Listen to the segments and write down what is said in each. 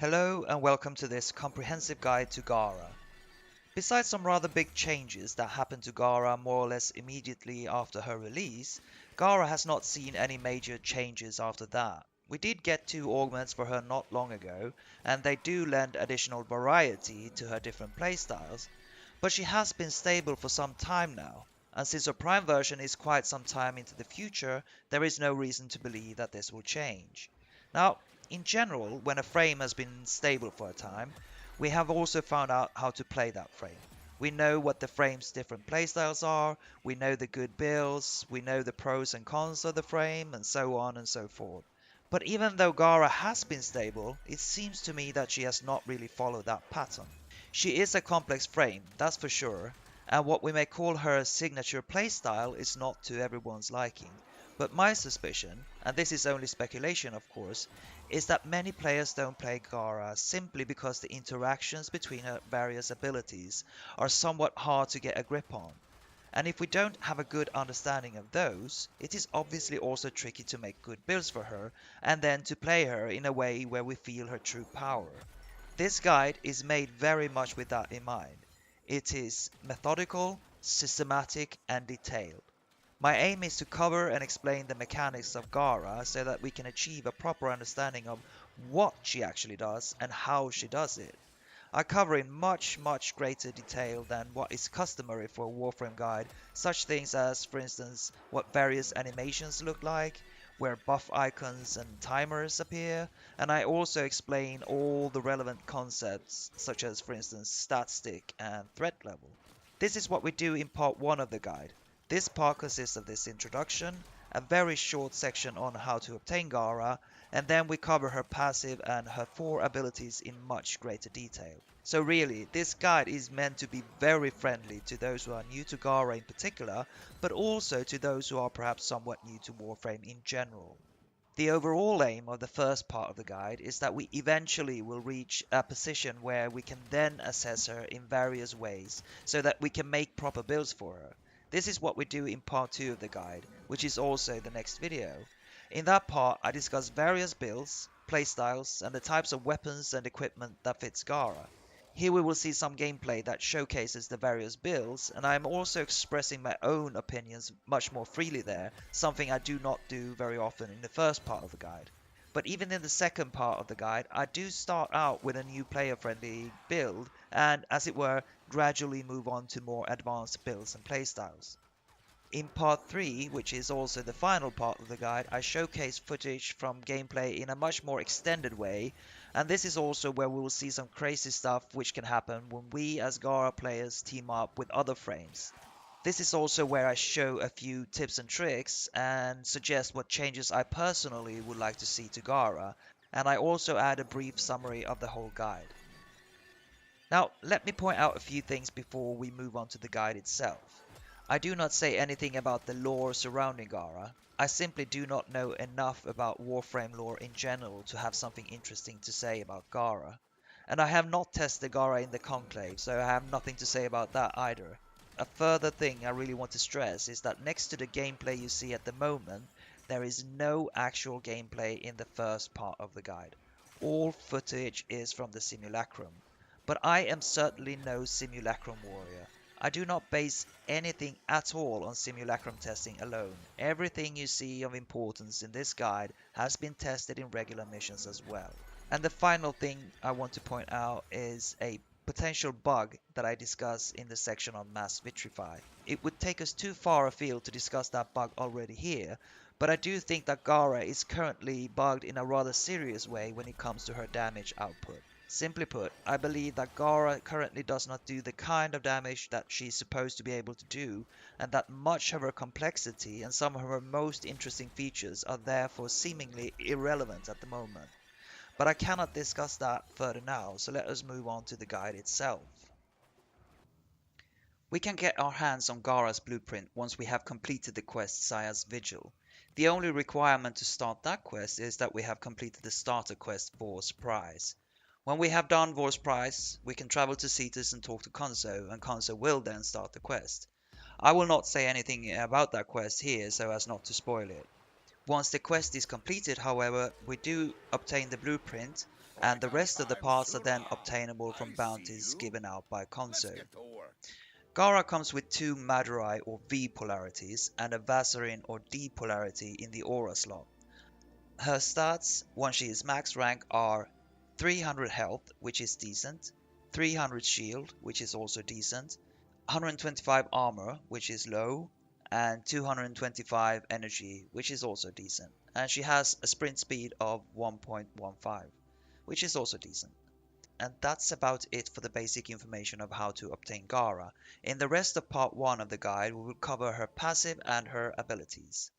Hello and welcome to this comprehensive guide to Gara. Besides some rather big changes that happened to Gara more or less immediately after her release, Gara has not seen any major changes after that. We did get two augments for her not long ago, and they do lend additional variety to her different playstyles, but she has been stable for some time now, and since her prime version is quite some time into the future, there is no reason to believe that this will change. Now, in general, when a frame has been stable for a time, we have also found out how to play that frame. We know what the frame's different playstyles are, we know the good builds, we know the pros and cons of the frame, and so on and so forth. But even though Gara has been stable, it seems to me that she has not really followed that pattern. She is a complex frame, that's for sure, and what we may call her signature playstyle is not to everyone's liking. But my suspicion, and this is only speculation of course, is that many players don't play Gara simply because the interactions between her various abilities are somewhat hard to get a grip on. And if we don't have a good understanding of those, it is obviously also tricky to make good builds for her and then to play her in a way where we feel her true power. This guide is made very much with that in mind. It is methodical, systematic, and detailed. My aim is to cover and explain the mechanics of Gara so that we can achieve a proper understanding of what she actually does and how she does it. I cover in much greater detail than what is customary for a Warframe guide, such things as, for instance, what various animations look like, where buff icons and timers appear, and I also explain all the relevant concepts, such as, for instance, stat stick and threat level. This is what we do in part 1 of the guide. This part consists of this introduction, a very short section on how to obtain Gara, and then we cover her passive and her 4 abilities in much greater detail. So really, this guide is meant to be very friendly to those who are new to Gara in particular, but also to those who are perhaps somewhat new to Warframe in general. The overall aim of the first part of the guide is that we eventually will reach a position where we can then assess her in various ways so that we can make proper builds for her. This is what we do in part 2 of the guide, which is also the next video. In that part I discuss various builds, playstyles, and the types of weapons and equipment that fits Gara. Here we will see some gameplay that showcases the various builds, and I am also expressing my own opinions much more freely there, something I do not do very often in the first part of the guide. But even in the second part of the guide, I do start out with a new player-friendly build, and as it were, gradually move on to more advanced builds and playstyles. In part 3, which is also the final part of the guide, I showcase footage from gameplay in a much more extended way, and this is also where we will see some crazy stuff which can happen when we as Gara players team up with other frames. This is also where I show a few tips and tricks and suggest what changes I personally would like to see to Gara, and I also add a brief summary of the whole guide. Now, let me point out a few things before we move on to the guide itself. I do not say anything about the lore surrounding Gara. I simply do not know enough about Warframe lore in general to have something interesting to say about Gara. And I have not tested Gara in the Conclave, so I have nothing to say about that either. A further thing I really want to stress is that next to the gameplay you see at the moment, there is no actual gameplay in the first part of the guide. All footage is from the simulacrum. But I am certainly no simulacrum warrior. I do not base anything at all on simulacrum testing alone. Everything you see of importance in this guide has been tested in regular missions as well. And the final thing I want to point out is a potential bug that I discuss in the section on mass vitrify. It would take us too far afield to discuss that bug already here, but I do think that Gara is currently bugged in a rather serious way when it comes to her damage output. Simply put, I believe that Gara currently does not do the kind of damage that she's supposed to be able to do, and that much of her complexity and some of her most interesting features are therefore seemingly irrelevant at the moment. But I cannot discuss that further now, so let us move on to the guide itself. We can get our hands on Gara's blueprint once we have completed the quest Saya's Vigil. The only requirement to start that quest is that we have completed the starter quest Vor's Prize. When we have done Vor's Prize, we can travel to Cetus and talk to Konzo, and Konzo will then start the quest. I will not say anything about that quest here so as not to spoil it. Once the quest is completed, however, we do obtain the blueprint, and the rest of the parts are then obtainable from bounties given out by Konzo. Gara comes with two Madurai or V polarities and a Vasarin or D polarity in the aura slot. Her stats, once she is max rank, are 300 health, which is decent, 300 shield, which is also decent, 125 armor, which is low, and 225 energy, which is also decent. And she has a sprint speed of 1.15, which is also decent. And that's about it for the basic information of how to obtain Gara. In the rest of part 1 of the guide, we will cover her passive and her abilities.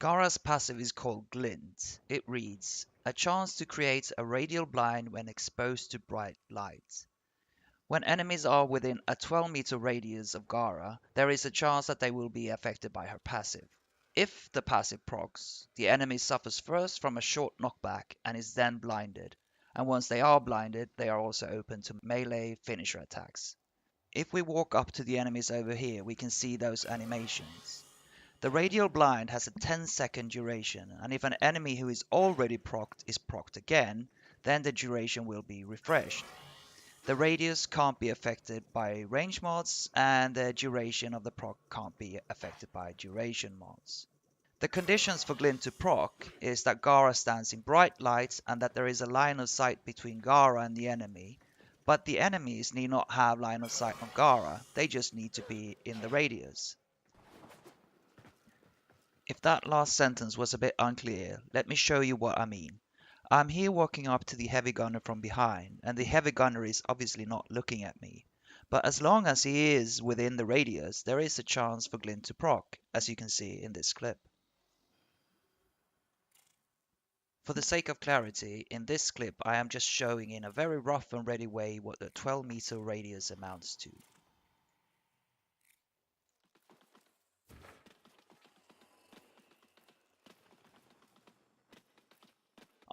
Gara's passive is called Glint. It reads, a chance to create a radial blind when exposed to bright light. When enemies are within a 12-meter radius of Gara, there is a chance that they will be affected by her passive. If the passive procs, the enemy suffers first from a short knockback and is then blinded, and once they are blinded, they are also open to melee finisher attacks. If we walk up to the enemies over here, we can see those animations. The radial blind has a 10-second duration, and if an enemy who is already procced is procced again, then the duration will be refreshed. The radius can't be affected by range mods, and the duration of the proc can't be affected by duration mods. The conditions for Glint to proc is that Gara stands in bright light and that there is a line of sight between Gara and the enemy, but the enemies need not have line of sight on Gara, they just need to be in the radius. If that last sentence was a bit unclear, let me show you what I mean. I'm here walking up to the heavy gunner from behind, and the heavy gunner is obviously not looking at me. But as long as he is within the radius, there is a chance for Glint to proc, as you can see in this clip. For the sake of clarity, in this clip I am just showing in a very rough and ready way what the 12-meter radius amounts to.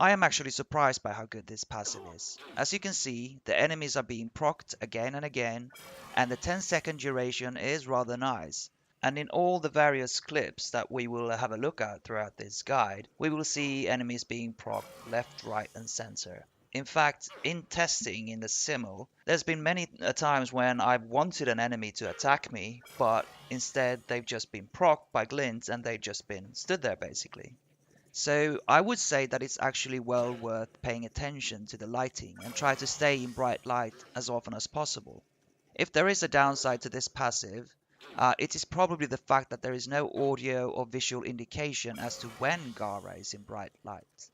I am actually surprised by how good this passive is. As you can see, the enemies are being procced again and again, and the 10-second duration is rather nice. And in all the various clips that we will have a look at throughout this guide, we will see enemies being procced left, right and center. In fact, in testing in the simul, there's been many times when I've wanted an enemy to attack me, but instead they've just been procced by glints and they've just been stood there basically. So I would say that it's actually well worth paying attention to the lighting and try to stay in bright light as often as possible. If there is a downside to this passive, it is probably the fact that there is no audio or visual indication as to when Gara is in bright light.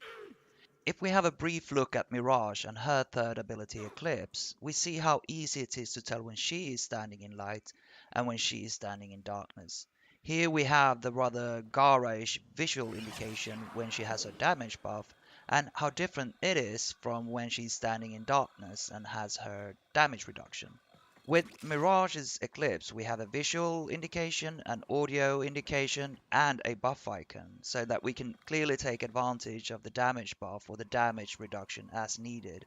If we have a brief look at Mirage and her third ability Eclipse, we see how easy it is to tell when she is standing in light and when she is standing in darkness. Here we have the rather Gara-ish visual indication when she has her damage buff, and how different it is from when she's standing in darkness and has her damage reduction. With Mirage's Eclipse, we have a visual indication, an audio indication, and a buff icon, so that we can clearly take advantage of the damage buff or the damage reduction as needed.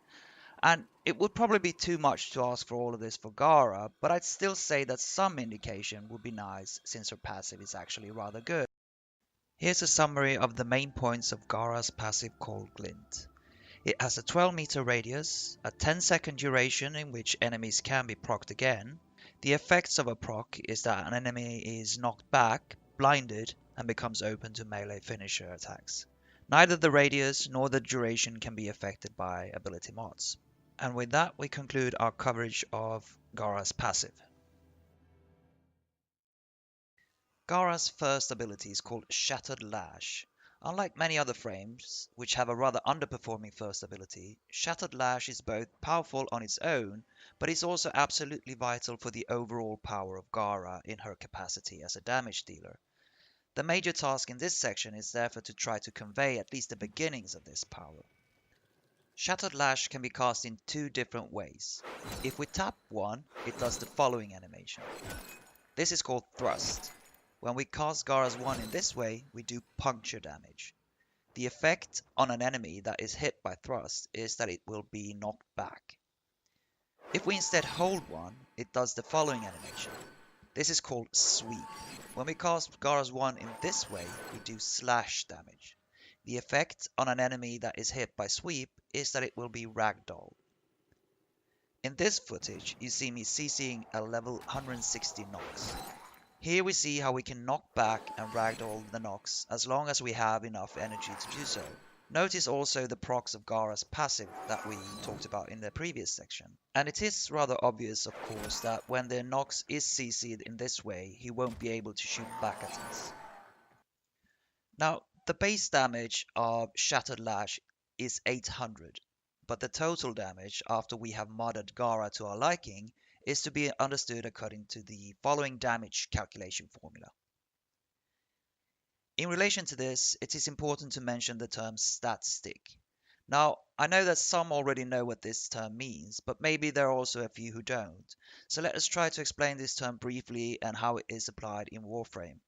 And it would probably be too much to ask for all of this for Gara, but I'd still say that some indication would be nice since her passive is actually rather good. Here's a summary of the main points of Gara's passive called Glint. It has a 12-meter radius, a 10-second duration in which enemies can be procced again. The effects of a proc is that an enemy is knocked back, blinded, and becomes open to melee finisher attacks. Neither the radius nor the duration can be affected by ability mods. And with that, we conclude our coverage of Gara's passive. Gara's first ability is called Shattered Lash. Unlike many other frames, which have a rather underperforming first ability, Shattered Lash is both powerful on its own, but is also absolutely vital for the overall power of Gara in her capacity as a damage dealer. The major task in this section is therefore to try to convey at least the beginnings of this power. Shattered Lash can be cast in two different ways. If we tap one, it does the following animation. This is called Thrust. When we cast Gara's one in this way, we do puncture damage. The effect on an enemy that is hit by Thrust is that it will be knocked back. If we instead hold one, it does the following animation. This is called Sweep. When we cast Gara's one in this way, we do slash damage. The effect on an enemy that is hit by sweep is that it will be ragdoll. In this footage, you see me CCing a level 160 Nox. Here we see how we can knock back and ragdoll the Nox as long as we have enough energy to do so. Notice also the procs of Gara's passive that we talked about in the previous section. And it is rather obvious, of course, that when the Nox is CC'd in this way, he won't be able to shoot back at us. Now, the base damage of Shattered Lash is 800, but the total damage after we have modded Gara to our liking is to be understood according to the following damage calculation formula. In relation to this, it is important to mention the term stat stick. Now, I know that some already know what this term means, but maybe there are also a few who don't. So let us try to explain this term briefly and how it is applied in Warframe.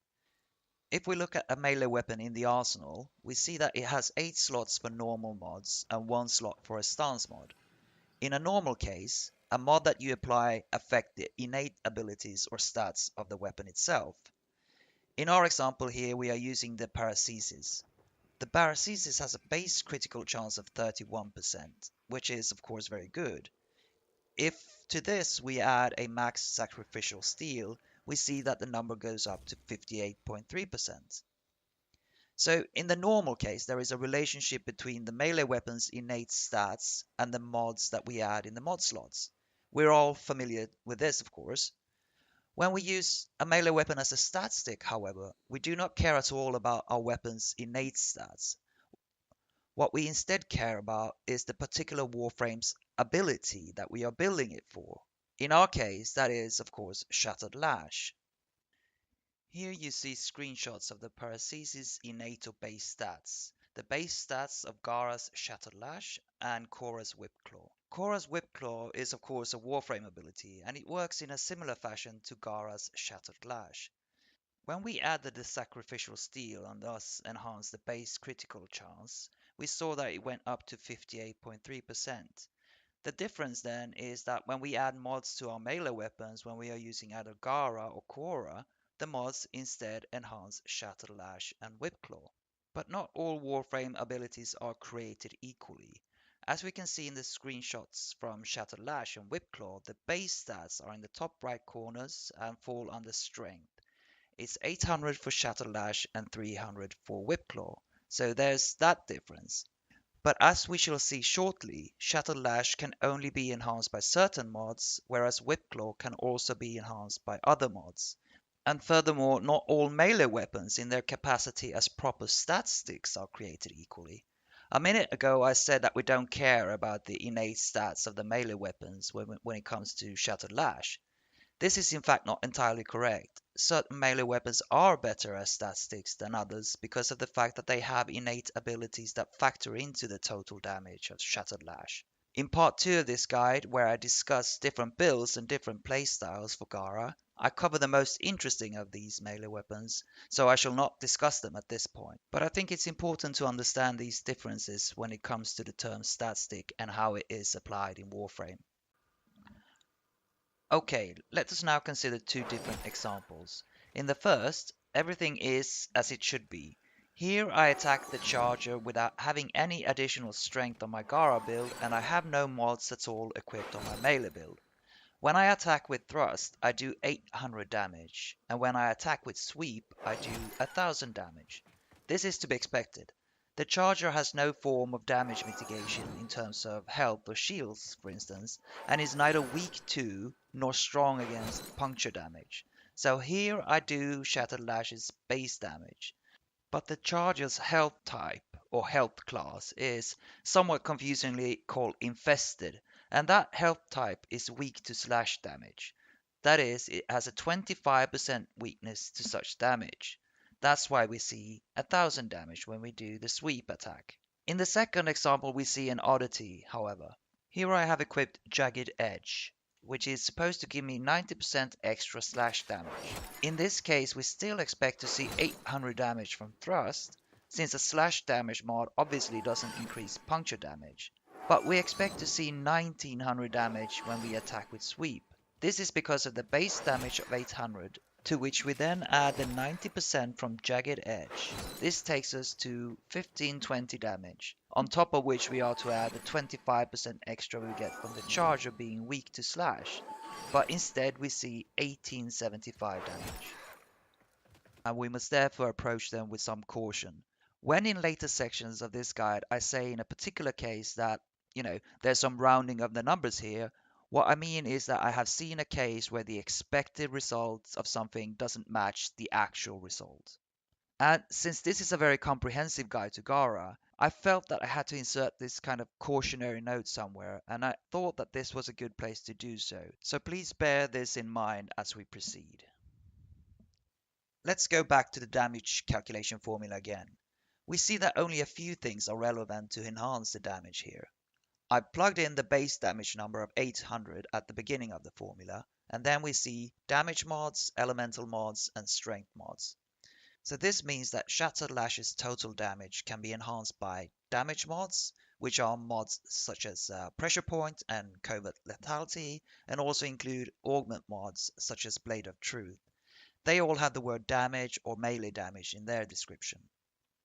If we look at a melee weapon in the arsenal, we see that it has 8 slots for normal mods and 1 slot for a stance mod. In a normal case, a mod that you apply affects the innate abilities or stats of the weapon itself. In our example here, we are using the Paracesis. The Paracesis has a base critical chance of 31%, which is of course very good. If to this we add a max sacrificial steel, we see that the number goes up to 58.3%. So in the normal case, there is a relationship between the melee weapon's innate stats and the mods that we add in the mod slots. We're all familiar with this, of course. When we use a melee weapon as a stat stick, however, we do not care at all about our weapon's innate stats. What we instead care about is the particular Warframe's ability that we are building it for. In our case, that is, of course, Shattered Lash. Here you see screenshots of the Paracesis innate or base stats, the base stats of Gara's Shattered Lash and Korra's Whipclaw. Korra's Whipclaw is of course a Warframe ability, and it works in a similar fashion to Gara's Shattered Lash. When we added the sacrificial steel and thus enhanced the base critical chance, we saw that it went up to 58.3%. The difference then is that when we add mods to our melee weapons when we are using either Gara or Korra, the mods instead enhance Shattered Lash and Whipclaw. But not all Warframe abilities are created equally. As we can see in the screenshots from Shattered Lash and Whipclaw, the base stats are in the top right corners and fall under Strength. It's 800 for Shattered Lash and 300 for Whipclaw, so there's that difference. But as we shall see shortly, Shattered Lash can only be enhanced by certain mods, whereas Whipclaw can also be enhanced by other mods. And furthermore, not all melee weapons in their capacity as proper stat sticks are created equally. A minute ago I said that we don't care about the innate stats of the melee weapons when it comes to Shattered Lash. This is in fact not entirely correct. Certain melee weapons are better as stat sticks than others because of the fact that they have innate abilities that factor into the total damage of Shattered Lash. In part 2 of this guide, where I discuss different builds and different playstyles for Gara, I cover the most interesting of these melee weapons, so I shall not discuss them at this point. But I think it's important to understand these differences when it comes to the term stat stick and how it is applied in Warframe. Okay, let us now consider two different examples. In the first, everything is as it should be. Here I attack the charger without having any additional strength on my Gara build, and I have no mods at all equipped on my melee build. When I attack with thrust, I do 800 damage, and when I attack with sweep, I do 1000 damage. This is to be expected. The charger has no form of damage mitigation in terms of health or shields, for instance, and is neither weak to nor strong against puncture damage. So here I do Shattered Lash's base damage. But the charger's health type, or health class, is somewhat confusingly called Infested, and that health type is weak to slash damage. That is, it has a 25% weakness to such damage. That's why we see 1000 damage when we do the sweep attack. In the second example we see an oddity, however. Here I have equipped Jagged Edge, which is supposed to give me 90% extra slash damage. In this case we still expect to see 800 damage from thrust, since a slash damage mod obviously doesn't increase puncture damage. But we expect to see 1900 damage when we attack with sweep. This is because of the base damage of 800 to which we then add the 90% from Jagged Edge. This takes us to 1520 damage, on top of which we are to add the 25% extra we get from the charger being weak to slash, but instead we see 1875 damage. And we must therefore approach them with some caution. When in later sections of this guide I say in a particular case that, there's some rounding of the numbers here, what I mean is that I have seen a case where the expected results of something doesn't match the actual result. And since this is a very comprehensive guide to Gara, I felt that I had to insert this kind of cautionary note somewhere, and I thought that this was a good place to do so. So please bear this in mind as we proceed. Let's go back to the damage calculation formula again. We see that only a few things are relevant to enhance the damage here. I plugged in the base damage number of 800 at the beginning of the formula, and then we see damage mods, elemental mods, and strength mods. So this means that Shattered Lash's total damage can be enhanced by damage mods, which are mods such as Pressure Point and Covert Lethality, and also include augment mods such as Blade of Truth. They all have the word damage or melee damage in their description.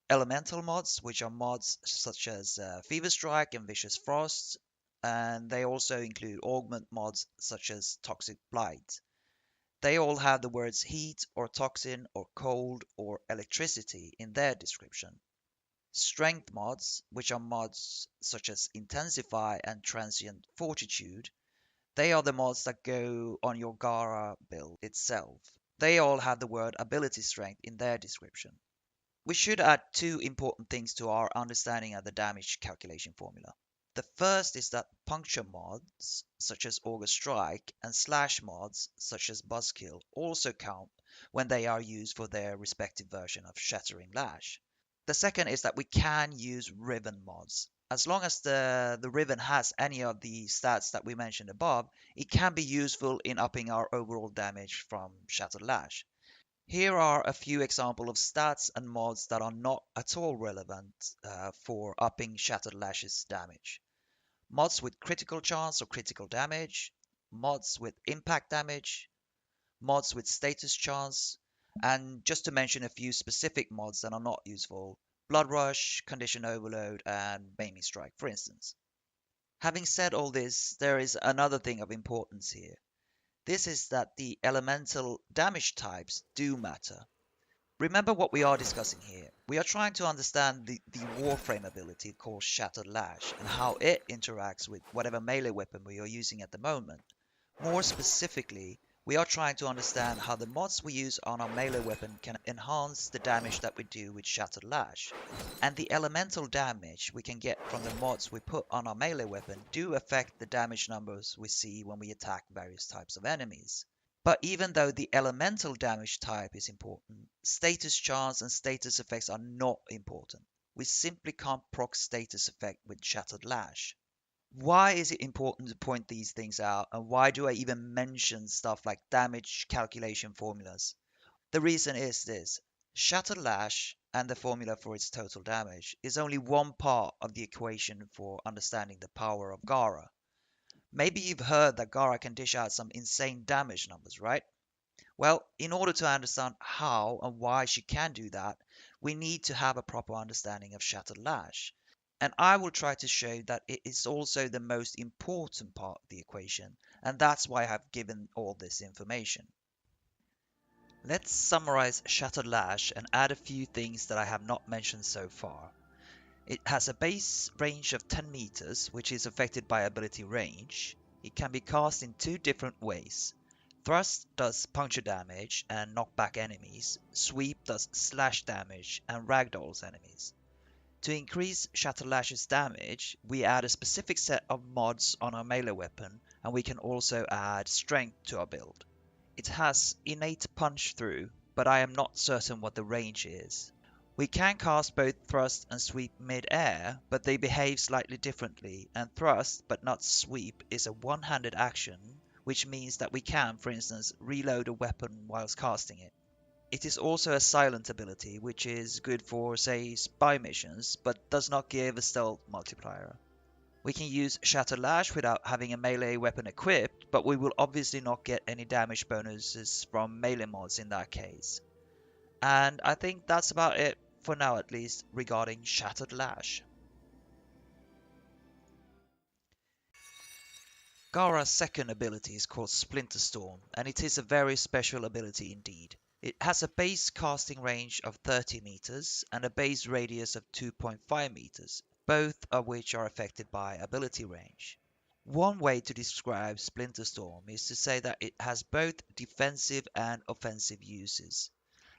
Elemental mods, which are mods such as Fever Strike and Vicious Frost, and they also include augment mods such as Toxic Blight. They all have the words heat or toxin or cold or electricity in their description. Strength mods, which are mods such as Intensify and Transient Fortitude, they are the mods that go on your Gara build itself. They all have the word ability strength in their description. We should add two important things to our understanding of the damage calculation formula. The first is that puncture mods, such as Auger Strike, and slash mods, such as Buzzkill, also count when they are used for their respective version of Shattering Lash. The second is that we can use Riven mods. As long as the Riven has any of the stats that we mentioned above, it can be useful in upping our overall damage from Shattered Lash. Here are a few examples of stats and mods that are not at all relevant for upping Shattered Lash's damage. Mods with critical chance or critical damage, mods with impact damage, mods with status chance, and just to mention a few specific mods that are not useful, Blood Rush, Condition Overload, and Maiming Strike, for instance. Having said all this, there is another thing of importance here. This is that the elemental damage types do matter. Remember what we are discussing here. We are trying to understand the Warframe ability called Shattered Lash and how it interacts with whatever melee weapon we are using at the moment. More specifically, we are trying to understand how the mods we use on our melee weapon can enhance the damage that we do with Shattered Lash. And the elemental damage we can get from the mods we put on our melee weapon do affect the damage numbers we see when we attack various types of enemies. But even though the elemental damage type is important, status chance and status effects are not important. We simply can't proc status effect with Shattered Lash. Why is it important to point these things out, and why do I even mention stuff like damage calculation formulas? The reason is this. Shattered Lash and the formula for its total damage is only one part of the equation for understanding the power of Gara. Maybe you've heard that Gara can dish out some insane damage numbers, right? Well, in order to understand how and why she can do that, we need to have a proper understanding of Shattered Lash. And I will try to show that it is also the most important part of the equation, and that's why I have given all this information. Let's summarize Shattered Lash and add a few things that I have not mentioned so far. It has a base range of 10 meters, which is affected by ability range. It can be cast in two different ways. Thrust does puncture damage and knock back enemies. Sweep does slash damage and ragdolls enemies. To increase Shattered Lash's damage, we add a specific set of mods on our melee weapon, and we can also add strength to our build. It has innate punch through, but I am not certain what the range is. We can cast both thrust and sweep mid-air, but they behave slightly differently, and thrust but not sweep is a one-handed action, which means that we can, for instance, reload a weapon whilst casting it. It is also a silent ability, which is good for, say, spy missions, but does not give a stealth multiplier. We can use Shattered Lash without having a melee weapon equipped, but we will obviously not get any damage bonuses from melee mods in that case. And I think that's about it for now, at least regarding Shattered Lash. Gara's second ability is called Splinter Storm, and it is a very special ability indeed. It has a base casting range of 30 meters and a base radius of 2.5 meters, both of which are affected by ability range. One way to describe Splinter Storm is to say that it has both defensive and offensive uses.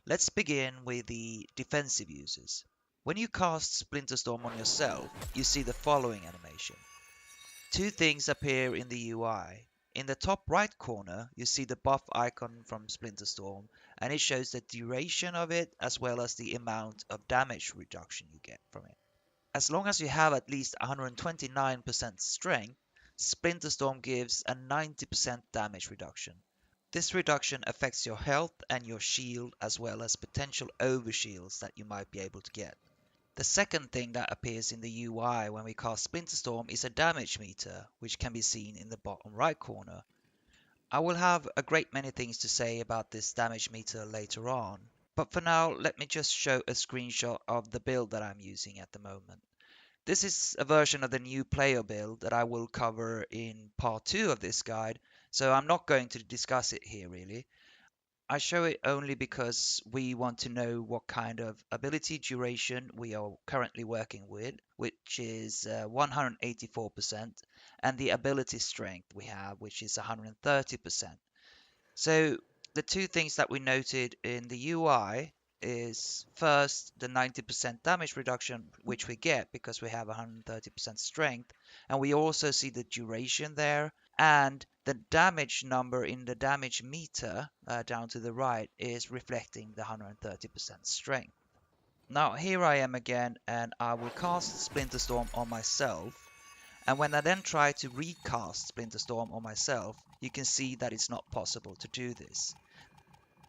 Let's begin with the defensive uses. When you cast Splinter Storm on yourself, you see the following animation. Two things appear in the UI. In the top right corner, you see the buff icon from Splinter Storm, and it shows the duration of it as well as the amount of damage reduction you get from it. As long as you have at least 129% strength, Splinter Storm gives a 90% damage reduction. This reduction affects your health and your shield as well as potential overshields that you might be able to get. The second thing that appears in the UI when we cast Splinter Storm is a damage meter, which can be seen in the bottom right corner. I will have a great many things to say about this damage meter later on, but for now let me just show a screenshot of the build that I'm using at the moment. This is a version of the new player build that I will cover in part 2 of this guide, so I'm not going to discuss it here really. I show it only because we want to know what kind of ability duration we are currently working with, which is 184%, and the ability strength we have, which is 130%. So the two things that we noted in the UI is first the 90% damage reduction, which we get because we have 130% strength, and we also see the duration there, and the damage number in the damage meter down to the right is reflecting the 130% strength. Now here I am again, and I will cast Splinter Storm on myself, and when I then try to recast Splinter Storm on myself, you can see that it's not possible to do this.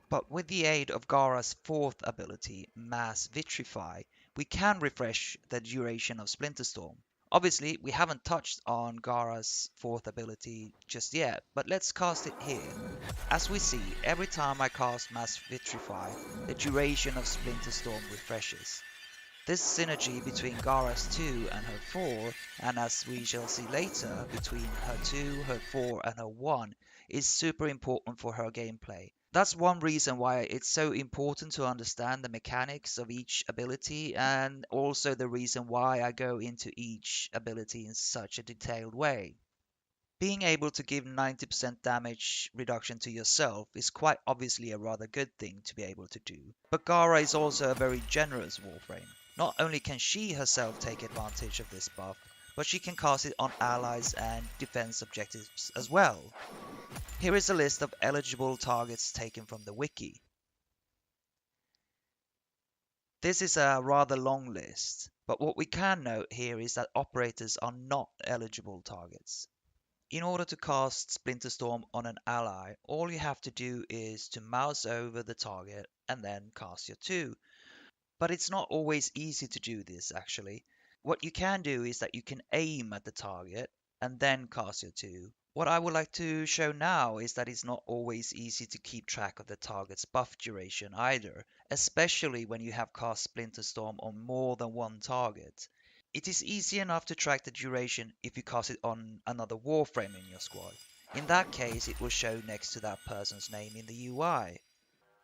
But with the aid of Gara's fourth ability, Mass Vitrify, we can refresh the duration of Splinter Storm. Obviously, we haven't touched on Gara's fourth ability just yet, but let's cast it here. As we see, every time I cast Mass Vitrify, the duration of Splinter Storm refreshes. This synergy between Gara's 2 and her 4, and as we shall see later, between her 2, her 4 and her 1, is super important for her gameplay. That's one reason why it's so important to understand the mechanics of each ability, and also the reason why I go into each ability in such a detailed way. Being able to give 90% damage reduction to yourself is quite obviously a rather good thing to be able to do. But Gara is also a very generous Warframe. Not only can she herself take advantage of this buff, but she can cast it on allies and defense objectives as well. Here is a list of eligible targets taken from the wiki. This is a rather long list, but what we can note here is that operators are not eligible targets. In order to cast Splinter Storm on an ally, all you have to do is to mouse over the target and then cast your 2. But it's not always easy to do this actually. What you can do is that you can aim at the target and then cast your 2. What I would like to show now is that it's not always easy to keep track of the target's buff duration either, especially when you have cast Splinter Storm on more than one target. It is easy enough to track the duration if you cast it on another Warframe in your squad. In that case, it will show next to that person's name in the UI.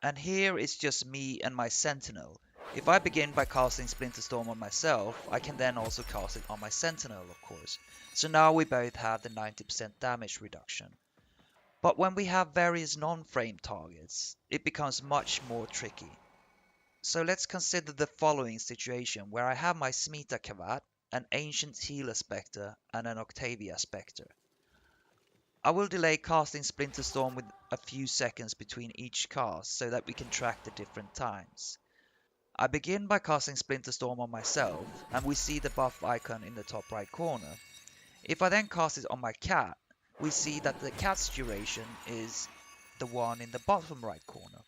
And here it's just me and my Sentinel. If I begin by casting Splinter Storm on myself, I can then also cast it on my Sentinel, of course. So now we both have the 90% damage reduction. But when we have various non-frame targets, it becomes much more tricky. So let's consider the following situation where I have my Smita Kavat, an Ancient Healer Spectre, and an Octavia Spectre. I will delay casting Splinter Storm with a few seconds between each cast so that we can track the different times. I begin by casting Splinter Storm on myself, and we see the buff icon in the top right corner. If I then cast it on my cat, we see that the cat's duration is the one in the bottom right corner.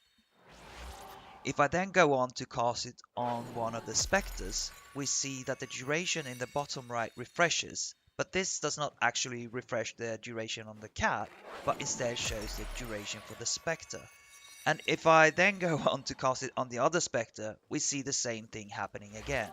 If I then go on to cast it on one of the spectres, we see that the duration in the bottom right refreshes, But this does not actually refresh the duration on the cat, but instead shows the duration for the spectre. And if I then go on to cast it on the other spectre, we see the same thing happening again.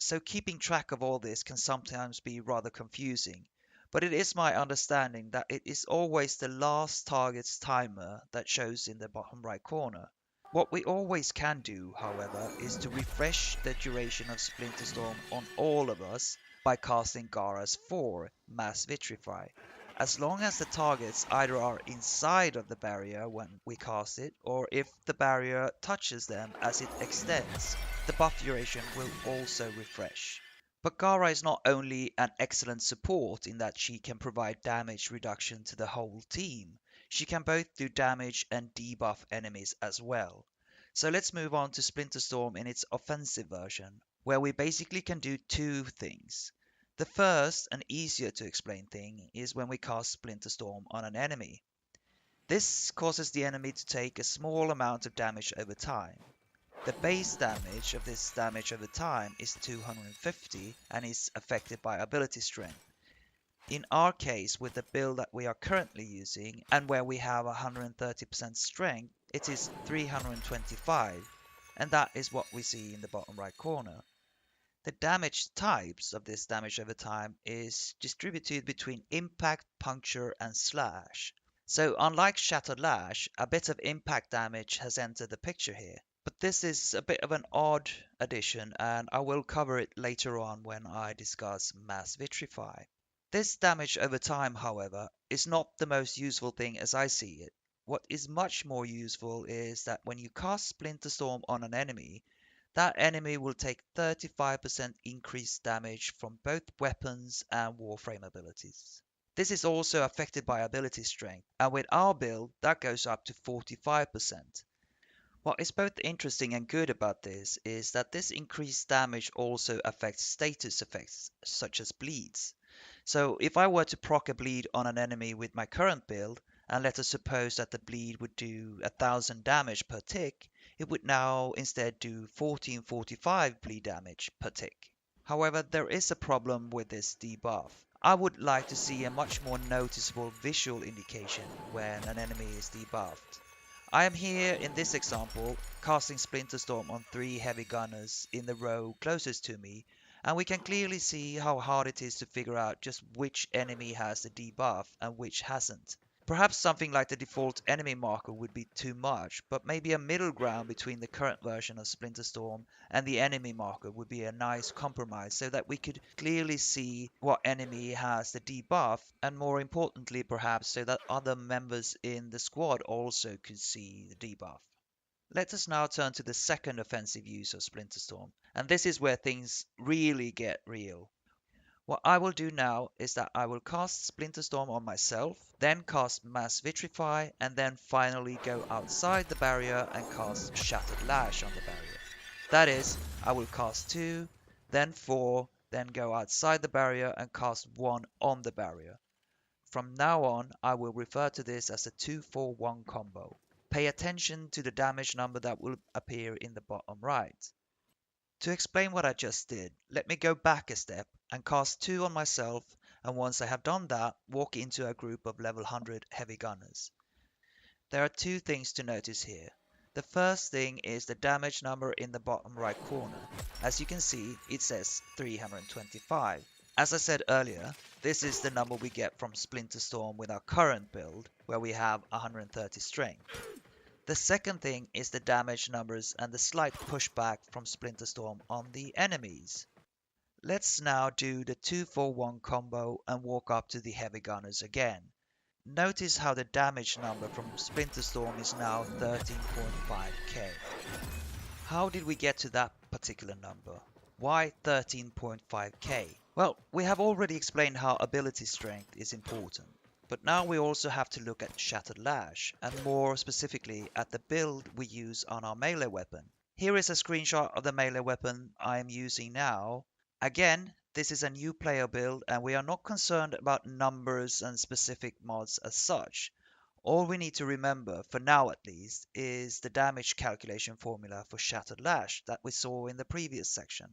So keeping track of all this can sometimes be rather confusing, but it is my understanding that it is always the last target's timer that shows in the bottom right corner. What we always can do, however, is to refresh the duration of Splinter Storm on all of us by casting Gara's 4, Mass Vitrify. As long as the targets either are inside of the barrier when we cast it, or if the barrier touches them as it extends, the buff duration will also refresh. But Gara is not only an excellent support in that she can provide damage reduction to the whole team, she can both do damage and debuff enemies as well. So let's move on to Splinter Storm in its offensive version, where we basically can do two things. The first and easier to explain thing is when we cast Splinter Storm on an enemy. This causes the enemy to take a small amount of damage over time. The base damage of this damage over time is 250 and is affected by ability strength. In our case, with the build that we are currently using and where we have 130% strength, it is 325, and that is what we see in the bottom right corner. The damage types of this damage over time is distributed between impact, puncture, and slash. So unlike Shattered Lash, a bit of impact damage has entered the picture here. But this is a bit of an odd addition, and I will cover it later on when I discuss Mass Vitrify. This damage over time, however, is not the most useful thing as I see it. What is much more useful is that when you cast Splinter Storm on an enemy, that enemy will take 35% increased damage from both weapons and Warframe abilities. This is also affected by ability strength, and with our build, that goes up to 45%. What is both interesting and good about this is that this increased damage also affects status effects, such as bleeds. So if I were to proc a bleed on an enemy with my current build, and let us suppose that the bleed would do 1000 damage per tick, it would now instead do 1445 bleed damage per tick. However, there is a problem with this debuff. I would like to see a much more noticeable visual indication when an enemy is debuffed. I am here in this example casting Splinter Storm on 3 heavy gunners in the row closest to me, and we can clearly see how hard it is to figure out just which enemy has the debuff and which hasn't. Perhaps something like the default enemy marker would be too much, but maybe a middle ground between the current version of Splinter Storm and the enemy marker would be a nice compromise so that we could clearly see what enemy has the debuff, and more importantly perhaps so that other members in the squad also could see the debuff. Let us now turn to the second offensive use of Splinter Storm, and this is where things really get real. What I will do now is that I will cast Splinter Storm on myself, then cast Mass Vitrify, and then finally go outside the barrier and cast Shattered Lash on the barrier. That is, I will cast 2, then 4, then go outside the barrier and cast 1 on the barrier. From now on, I will refer to this as a 2-4-1 combo. Pay attention to the damage number that will appear in the bottom right. To explain what I just did, let me go back a step and cast 2 on myself, and once I have done that, walk into a group of level 100 heavy gunners. There are two things to notice here. The first thing is the damage number in the bottom right corner. As you can see, it says 325. As I said earlier, this is the number we get from Splinter Storm with our current build, where we have 130 strength. The second thing is the damage numbers and the slight pushback from Splinter Storm on the enemies. Let's now do the 2-4-1 combo and walk up to the heavy gunners again. Notice how the damage number from Splinter Storm is now 13.5k. How did we get to that particular number? Why 13.5k? Well, we have already explained how ability strength is important. But now we also have to look at Shattered Lash, and more specifically at the build we use on our melee weapon. Here is a screenshot of the melee weapon I am using now. Again, this is a new player build and we are not concerned about numbers and specific mods as such. All we need to remember, for now at least, is the damage calculation formula for Shattered Lash that we saw in the previous section.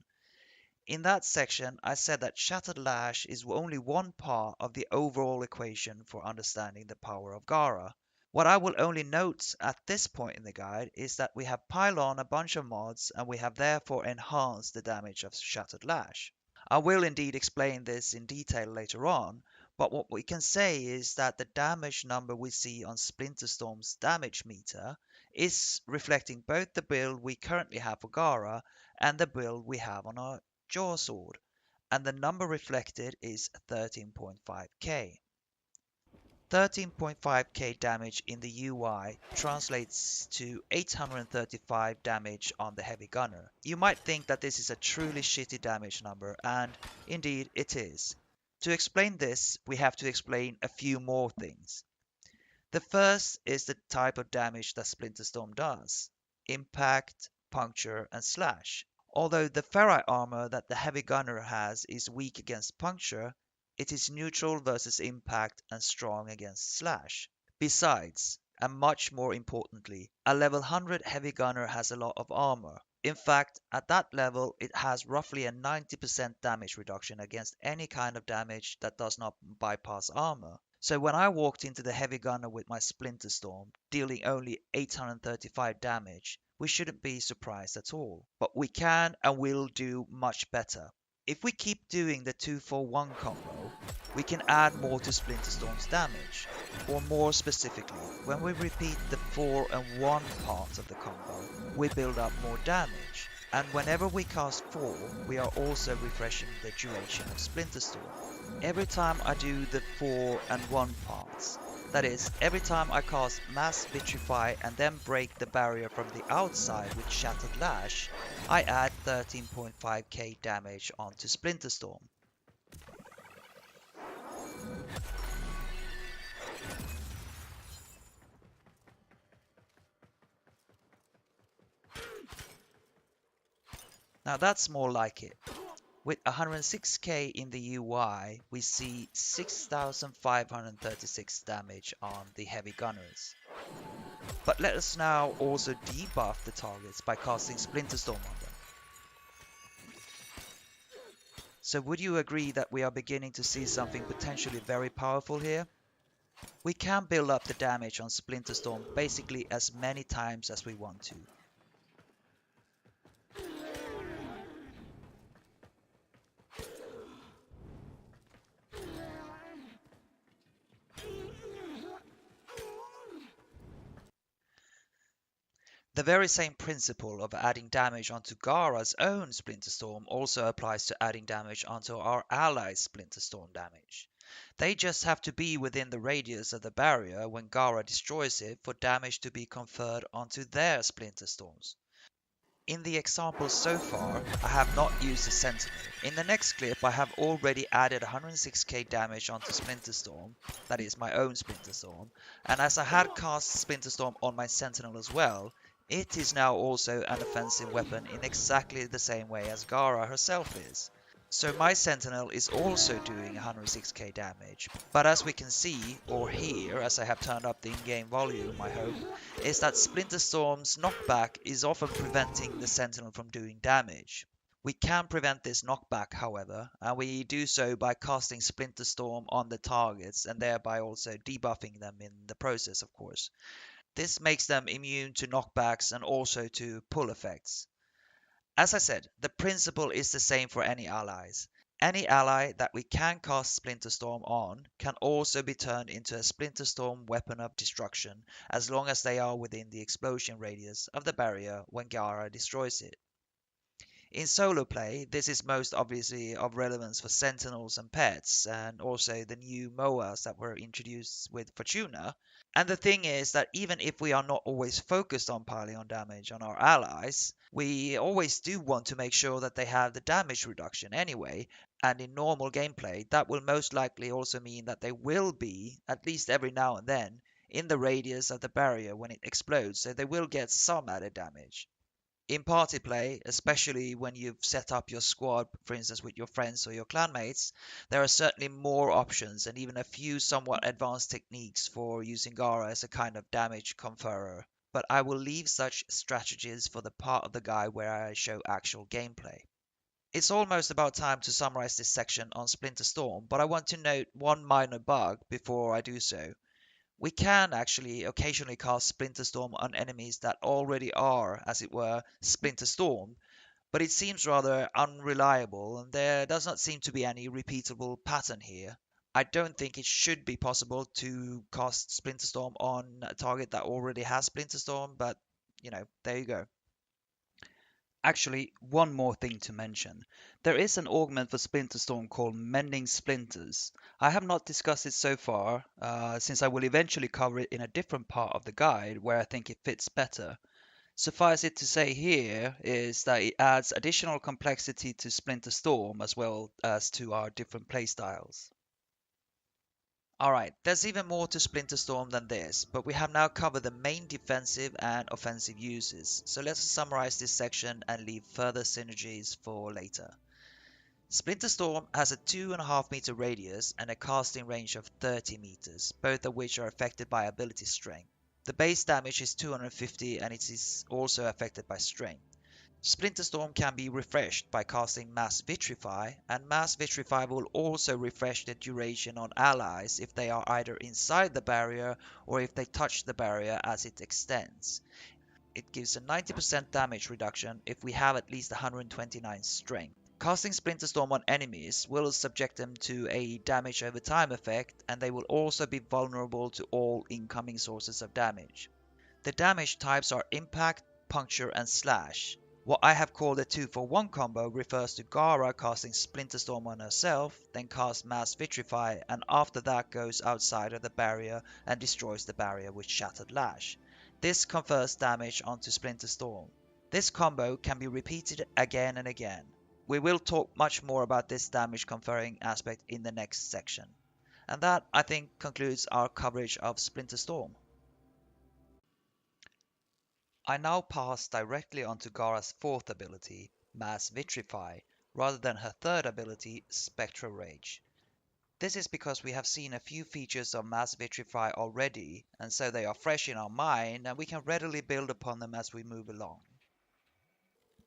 In that section, I said that Shattered Lash is only one part of the overall equation for understanding the power of Gara. What I will only note at this point in the guide is that we have piled on a bunch of mods and we have therefore enhanced the damage of Shattered Lash. I will indeed explain this in detail later on, but what we can say is that the damage number we see on Splinter Storm's damage meter is reflecting both the build we currently have for Gara and the build we have on our Jaw Sword, and the number reflected is 13.5k. 13.5k damage in the UI translates to 835 damage on the heavy gunner. You might think that this is a truly shitty damage number, and indeed it is. To explain this, we have to explain a few more things. The first is the type of damage that Splinter Storm does: impact, puncture, and slash. Although the ferrite armor that the heavy gunner has is weak against puncture, it is neutral versus impact and strong against slash. Besides, and much more importantly, a level 100 heavy gunner has a lot of armor. In fact, at that level, it has roughly a 90% damage reduction against any kind of damage that does not bypass armor. So when I walked into the heavy gunner with my Splinter Storm, dealing only 835 damage, we shouldn't be surprised at all. But we can and will do much better. If we keep doing the 2-for-1 combo, we can add more to Splinter Storm's damage. Or more specifically, when we repeat the 4 and 1 part of the combo, we build up more damage. And whenever we cast 4, we are also refreshing the duration of Splinter Storm. Every time I do the 4 and 1 parts, that is, every time I cast Mass Vitrify and then break the barrier from the outside with Shattered Lash, I add 13.5k damage onto Splinter Storm. Now that's more like it. With 106k in the UI, we see 6536 damage on the heavy gunners. But let us now also debuff the targets by casting Splinter Storm on them. So would you agree that we are beginning to see something potentially very powerful here? We can build up the damage on Splinter Storm basically as many times as we want to. The very same principle of adding damage onto Gara's own Splinter Storm also applies to adding damage onto our allies' Splinter Storm damage. They just have to be within the radius of the barrier when Gara destroys it for damage to be conferred onto their Splinter Storms. In the example so far, I have not used the Sentinel. In the next clip, I have already added 106k damage onto Splinter Storm, that is my own Splinter Storm, and as I had cast Splinter Storm on my Sentinel as well, it is now also an offensive weapon in exactly the same way as Gara herself is. So my Sentinel is also doing 106k damage, but as we can see, or hear as I have turned up the in-game volume I hope, is that Splinter Storm's knockback is often preventing the Sentinel from doing damage. We can prevent this knockback however, and we do so by casting Splinter Storm on the targets and thereby also debuffing them in the process of course. This makes them immune to knockbacks and also to pull effects. As I said, the principle is the same for any allies. Any ally that we can cast Splinter Storm on can also be turned into a Splinter Storm weapon of destruction as long as they are within the explosion radius of the barrier when Gara destroys it. In solo play, this is most obviously of relevance for Sentinels and pets, and also the new MOAs that were introduced with Fortuna. And the thing is that even if we are not always focused on piling on damage on our allies, we always do want to make sure that they have the damage reduction anyway, and in normal gameplay that will most likely also mean that they will be, at least every now and then, in the radius of the barrier when it explodes, so they will get some added damage. In party play, especially when you've set up your squad, for instance with your friends or your clanmates, there are certainly more options and even a few somewhat advanced techniques for using Gara as a kind of damage conferrer, but I will leave such strategies for the part of the guide where I show actual gameplay. It's almost about time to summarize this section on Splinter Storm, but I want to note one minor bug before I do so. We can actually occasionally cast Splinter Storm on enemies that already are, as it were, Splinter Storm, but it seems rather unreliable and there does not seem to be any repeatable pattern here. I don't think it should be possible to cast Splinter Storm on a target that already has Splinter Storm, but there you go. Actually, one more thing to mention. There is an augment for Splinter Storm called Mending Splinters. I have not discussed it so far, since I will eventually cover it in a different part of the guide where I think it fits better. Suffice it to say here is that it adds additional complexity to Splinter Storm as well as to our different playstyles. Alright, there's even more to Splinter Storm than this, but we have now covered the main defensive and offensive uses, so let's summarize this section and leave further synergies for later. Splinter Storm has a 2.5 meter radius and a casting range of 30 meters, both of which are affected by ability strength. The base damage is 250 and it is also affected by strength. Splinter Storm can be refreshed by casting Mass Vitrify, and Mass Vitrify will also refresh the duration on allies if they are either inside the barrier or if they touch the barrier as it extends. It gives a 90% damage reduction if we have at least 129 strength. Casting Splinter Storm on enemies will subject them to a damage over time effect, and they will also be vulnerable to all incoming sources of damage. The damage types are Impact, Puncture, and Slash. What I have called a 2-for-1 combo refers to Gara casting Splinter Storm on herself, then cast Mass Vitrify, and after that goes outside of the barrier and destroys the barrier with Shattered Lash. This confers damage onto Splinter Storm. This combo can be repeated again and again. We will talk much more about this damage conferring aspect in the next section. And that, I think, concludes our coverage of Splinter Storm. I now pass directly onto Gara's fourth ability, Mass Vitrify, rather than her third ability, Spectral Rage. This is because we have seen a few features of Mass Vitrify already, and so they are fresh in our mind and we can readily build upon them as we move along.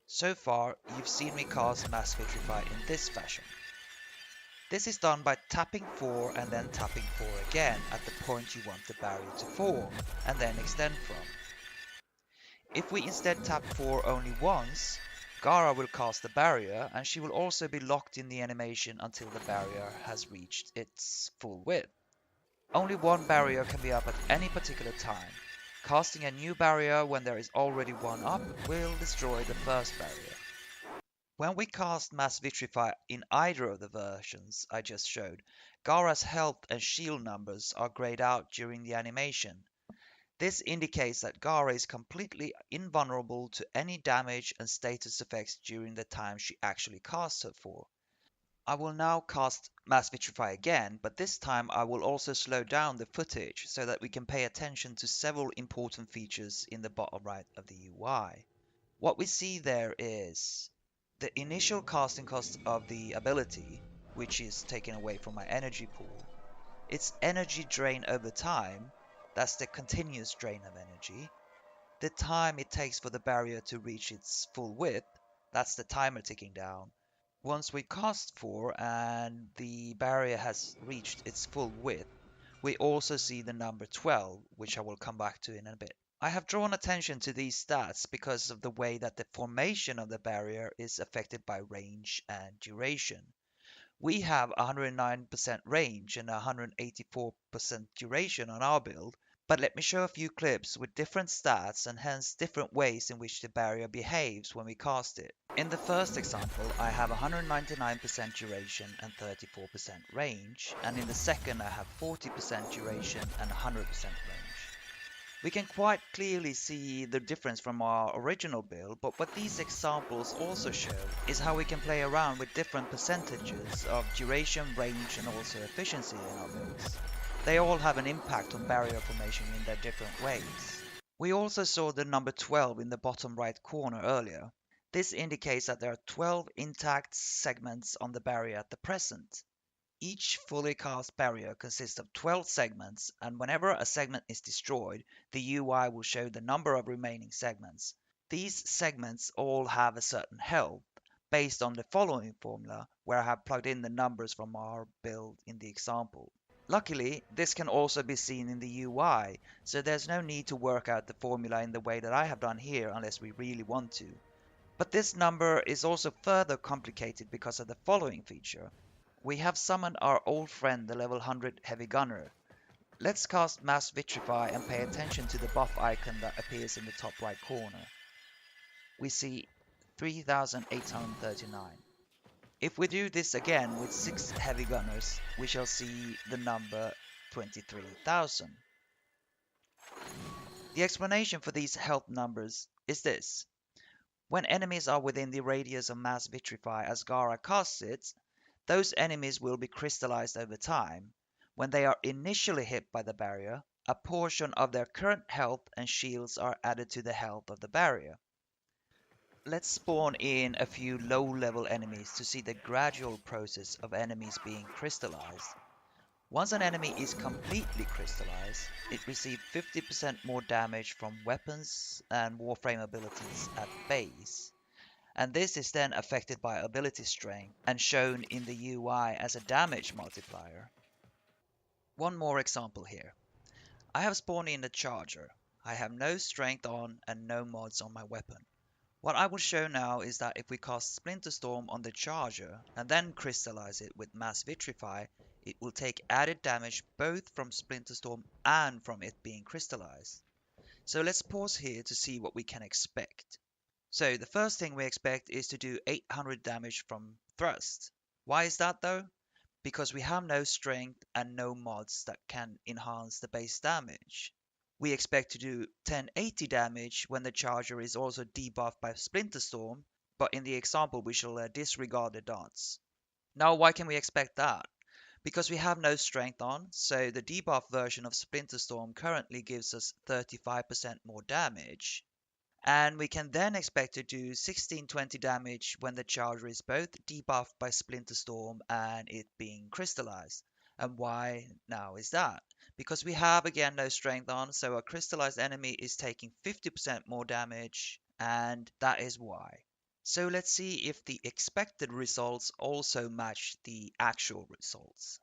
So far, you've seen me cast Mass Vitrify in this fashion. This is done by tapping 4 and then tapping 4 again at the point you want the barrier to form, and then extend from. If we instead tap 4 only once, Gara will cast the barrier and she will also be locked in the animation until the barrier has reached its full width. Only one barrier can be up at any particular time. Casting a new barrier when there is already one up will destroy the first barrier. When we cast Mass Vitrify in either of the versions I just showed, Gara's health and shield numbers are grayed out during the animation. This indicates that Gara is completely invulnerable to any damage and status effects during the time she actually casts her for. I will now cast Mass Vitrify again, but this time I will also slow down the footage so that we can pay attention to several important features in the bottom right of the UI. What we see there is the initial casting cost of the ability, which is taken away from my energy pool, its energy drain over time, that's the continuous drain of energy, the time it takes for the barrier to reach its full width, that's the timer ticking down. Once we cast 4 and the barrier has reached its full width, we also see the number 12, which I will come back to in a bit. I have drawn attention to these stats because of the way that the formation of the barrier is affected by range and duration. We have 109% range and 184% duration on our build, but let me show a few clips with different stats and hence different ways in which the barrier behaves when we cast it. In the first example, I have 199% duration and 34% range, and in the second I have 40% duration and 100% range. We can quite clearly see the difference from our original build, but what these examples also show is how we can play around with different percentages of duration, range, and also efficiency in our builds. They all have an impact on barrier formation in their different ways. We also saw the number 12 in the bottom right corner earlier. This indicates that there are 12 intact segments on the barrier at the present. Each fully cast barrier consists of 12 segments, and whenever a segment is destroyed, the UI will show the number of remaining segments. These segments all have a certain health, based on the following formula, where I have plugged in the numbers from our build in the example. Luckily, this can also be seen in the UI, so there's no need to work out the formula in the way that I have done here unless we really want to. But this number is also further complicated because of the following feature. We have summoned our old friend, the level 100 heavy gunner. Let's cast Mass Vitrify and pay attention to the buff icon that appears in the top right corner. We see 3839. If we do this again with 6 heavy gunners, we shall see the number 23,000. The explanation for these health numbers is this. When enemies are within the radius of Mass Vitrify as Gara casts it, those enemies will be crystallized over time. When they are initially hit by the barrier, a portion of their current health and shields are added to the health of the barrier. Let's spawn in a few low-level enemies to see the gradual process of enemies being crystallized. Once an enemy is completely crystallized, it receives 50% more damage from weapons and Warframe abilities at base, and this is then affected by ability strength and shown in the UI as a damage multiplier. One more example here. I have spawned in a charger. I have no strength on and no mods on my weapon. What I will show now is that if we cast Splinter Storm on the charger and then crystallize it with Mass Vitrify, it will take added damage both from Splinter Storm and from it being crystallized. So let's pause here to see what we can expect. So the first thing we expect is to do 800 damage from thrust. Why is that though? Because we have no strength and no mods that can enhance the base damage. We expect to do 1080 damage when the charger is also debuffed by Splinter Storm, but in the example we shall disregard the dots. Now why can we expect that? Because we have no strength on, so the debuff version of Splinter Storm currently gives us 35% more damage. And we can then expect to do 1620 damage when the charger is both debuffed by Splinter Storm and it being crystallized. And why now is that? Because we have again no strength on, so a crystallized enemy is taking 50% more damage, and that is why. So let's see if the expected results also match the actual results.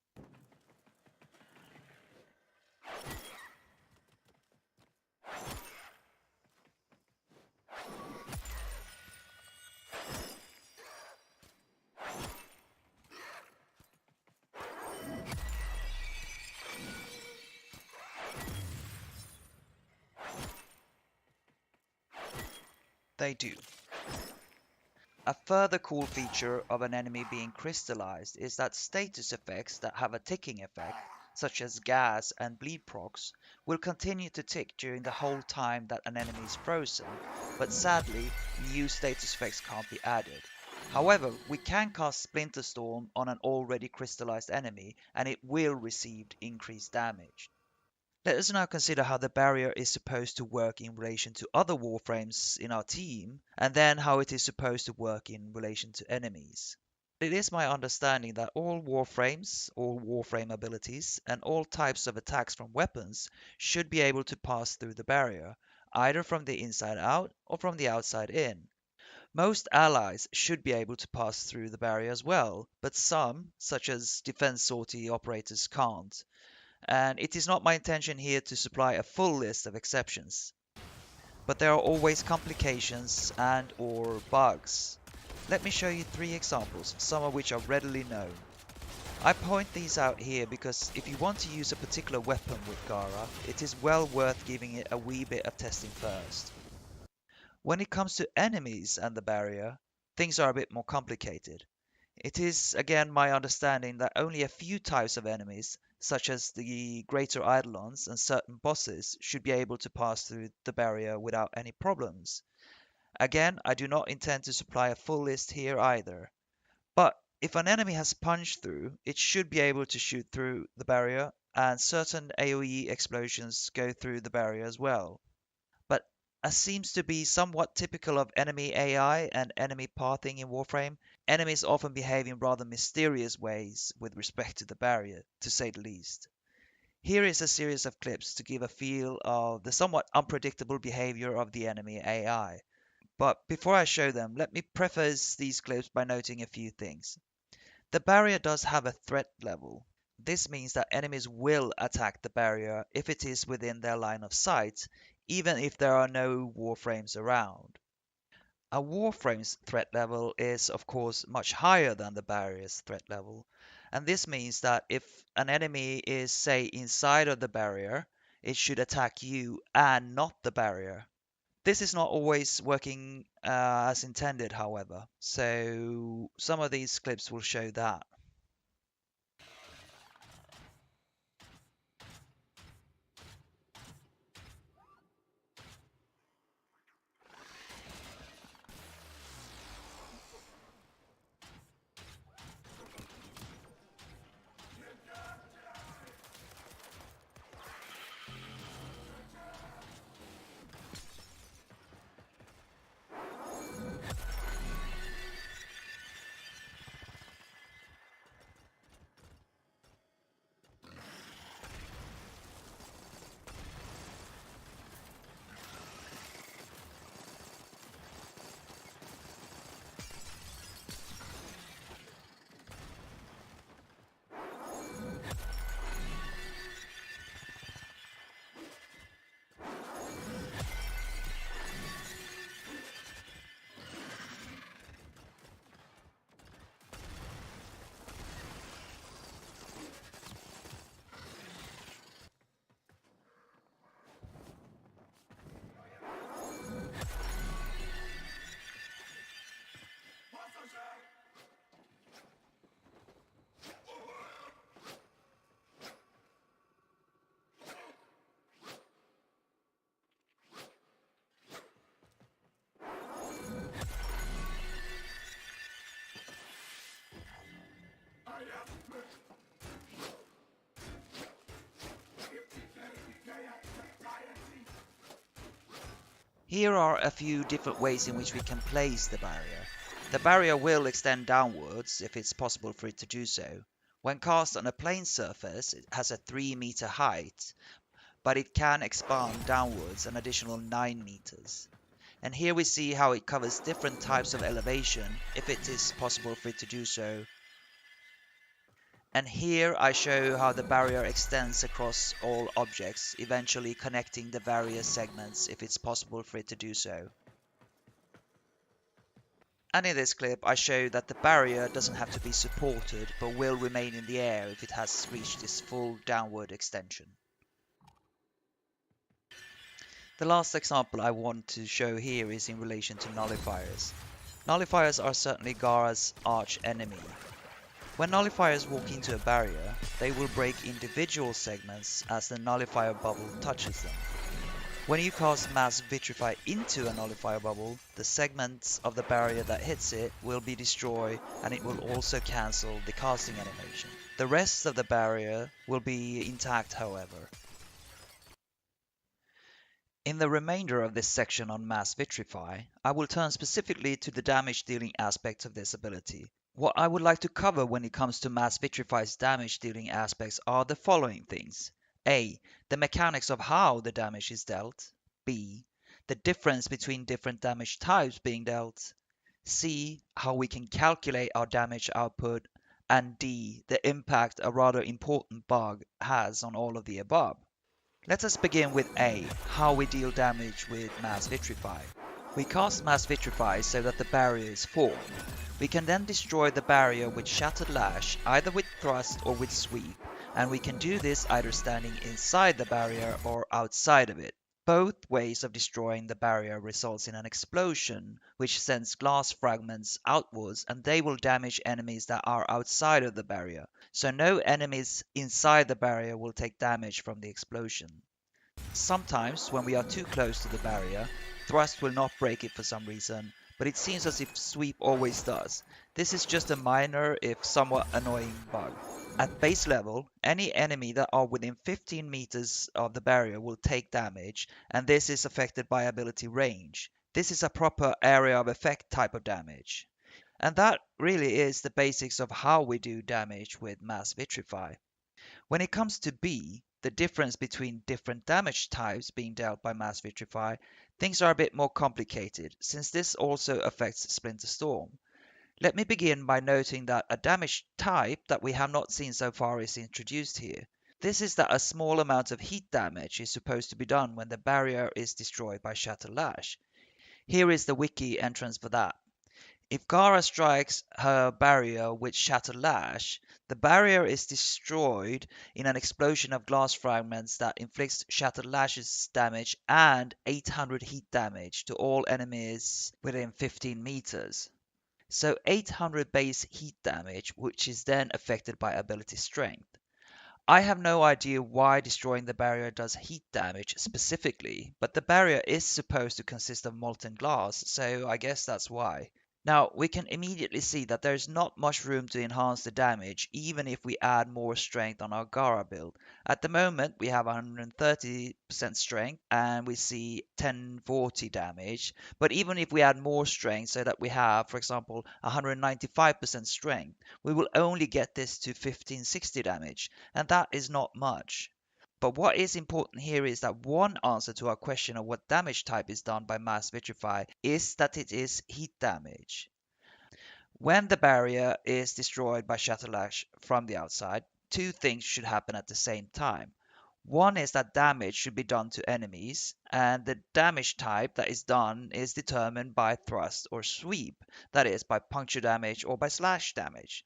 They do. A further cool feature of an enemy being crystallized is that status effects that have a ticking effect, such as gas and bleed procs, will continue to tick during the whole time that an enemy is frozen, but sadly, new status effects can't be added. However, we can cast Splinter Storm on an already crystallized enemy and it will receive increased damage. Let us now consider how the barrier is supposed to work in relation to other warframes in our team, and then how it is supposed to work in relation to enemies. It is my understanding that all warframes, all warframe abilities, and all types of attacks from weapons should be able to pass through the barrier, either from the inside out or from the outside in. Most allies should be able to pass through the barrier as well, but some, such as defense sortie operators, can't, and it is not my intention here to supply a full list of exceptions. But there are always complications and or bugs. Let me show you 3 examples, some of which are readily known. I point these out here because if you want to use a particular weapon with Gara, it is well worth giving it a wee bit of testing first. When it comes to enemies and the barrier, things are a bit more complicated. It is again my understanding that only a few types of enemies, such as the greater eidolons and certain bosses, should be able to pass through the barrier without any problems. Again, I do not intend to supply a full list here either. But if an enemy has punch through, it should be able to shoot through the barrier, and certain AoE explosions go through the barrier as well. But as seems to be somewhat typical of enemy AI and enemy pathing in Warframe, enemies often behave in rather mysterious ways with respect to the barrier, to say the least. Here is a series of clips to give a feel of the somewhat unpredictable behavior of the enemy AI. But before I show them, let me preface these clips by noting a few things. The barrier does have a threat level. This means that enemies will attack the barrier if it is within their line of sight, even if there are no warframes around. A warframe's threat level is, of course, much higher than the barrier's threat level, and this means that if an enemy is, say, inside of the barrier, it should attack you and not the barrier. This is not always working as intended, however, so some of these clips will show that. Here are a few different ways in which we can place the barrier. The barrier will extend downwards if it's possible for it to do so. When cast on a plane surface, it has a 3-meter height, but it can expand downwards an additional 9 meters. And here we see how it covers different types of elevation if it is possible for it to do so. And here I show how the barrier extends across all objects, eventually connecting the various segments if it's possible for it to do so. And in this clip I show that the barrier doesn't have to be supported, but will remain in the air if it has reached its full downward extension. The last example I want to show here is in relation to nullifiers. Nullifiers are certainly Gara's arch enemy. When nullifiers walk into a barrier, they will break individual segments as the nullifier bubble touches them. When you cast Mass Vitrify into a nullifier bubble, the segments of the barrier that hits it will be destroyed, and it will also cancel the casting animation. The rest of the barrier will be intact, however. In the remainder of this section on Mass Vitrify, I will turn specifically to the damage dealing aspects of this ability. What I would like to cover when it comes to Mass Vitrify's damage dealing aspects are the following things. A. The mechanics of how the damage is dealt. B. The difference between different damage types being dealt. C. How we can calculate our damage output. And D. The impact a rather important bug has on all of the above. Let us begin with A. How we deal damage with Mass Vitrify. We cast Mass Vitrify so that the barrier is formed. We can then destroy the barrier with Shattered Lash, either with thrust or with sweep, and we can do this either standing inside the barrier or outside of it. Both ways of destroying the barrier results in an explosion, which sends glass fragments outwards, and they will damage enemies that are outside of the barrier, so no enemies inside the barrier will take damage from the explosion. Sometimes, when we are too close to the barrier, thrust will not break it for some reason, but it seems as if sweep always does. This is just a minor, if somewhat annoying bug. At base level, any enemy that are within 15 meters of the barrier will take damage, and this is affected by ability range. This is a proper area of effect type of damage. And that really is the basics of how we do damage with Mass Vitrify. When it comes to B, the difference between different damage types being dealt by Mass Vitrify, things are a bit more complicated, since this also affects Splinter Storm. Let me begin by noting that a damage type that we have not seen so far is introduced here. This is that a small amount of heat damage is supposed to be done when the barrier is destroyed by Shatter Lash. Here is the wiki entrance for that. If Gara strikes her barrier with Shatter Lash, the barrier is destroyed in an explosion of glass fragments that inflicts Shatter Lash's damage and 800 heat damage to all enemies within 15 meters. So 800 base heat damage, which is then affected by ability strength. I have no idea why destroying the barrier does heat damage specifically, but the barrier is supposed to consist of molten glass, so I guess that's why. Now, we can immediately see that there's not much room to enhance the damage, even if we add more strength on our Gara build. At the moment, we have 130% strength and we see 1040 damage, but even if we add more strength so that we have, for example, 195% strength, we will only get this to 1560 damage, and that is not much. But what is important here is that one answer to our question of what damage type is done by Mass Vitrify is that it is heat damage. When the barrier is destroyed by Shatterlash from the outside, two things should happen at the same time. One is that damage should be done to enemies, and the damage type that is done is determined by thrust or sweep, that is, by puncture damage or by slash damage.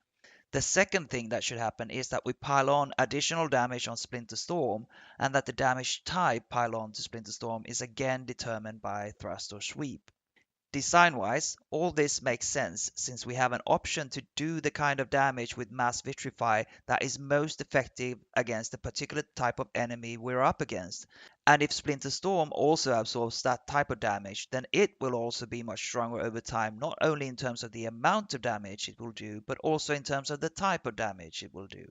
The second thing that should happen is that we pile on additional damage on Splinter Storm, and that the damage type pile on to Splinter Storm is again determined by thrust or sweep. Design-wise, all this makes sense since we have an option to do the kind of damage with Mass Vitrify that is most effective against the particular type of enemy we're up against. And if Splinter Storm also absorbs that type of damage, then it will also be much stronger over time, not only in terms of the amount of damage it will do, but also in terms of the type of damage it will do.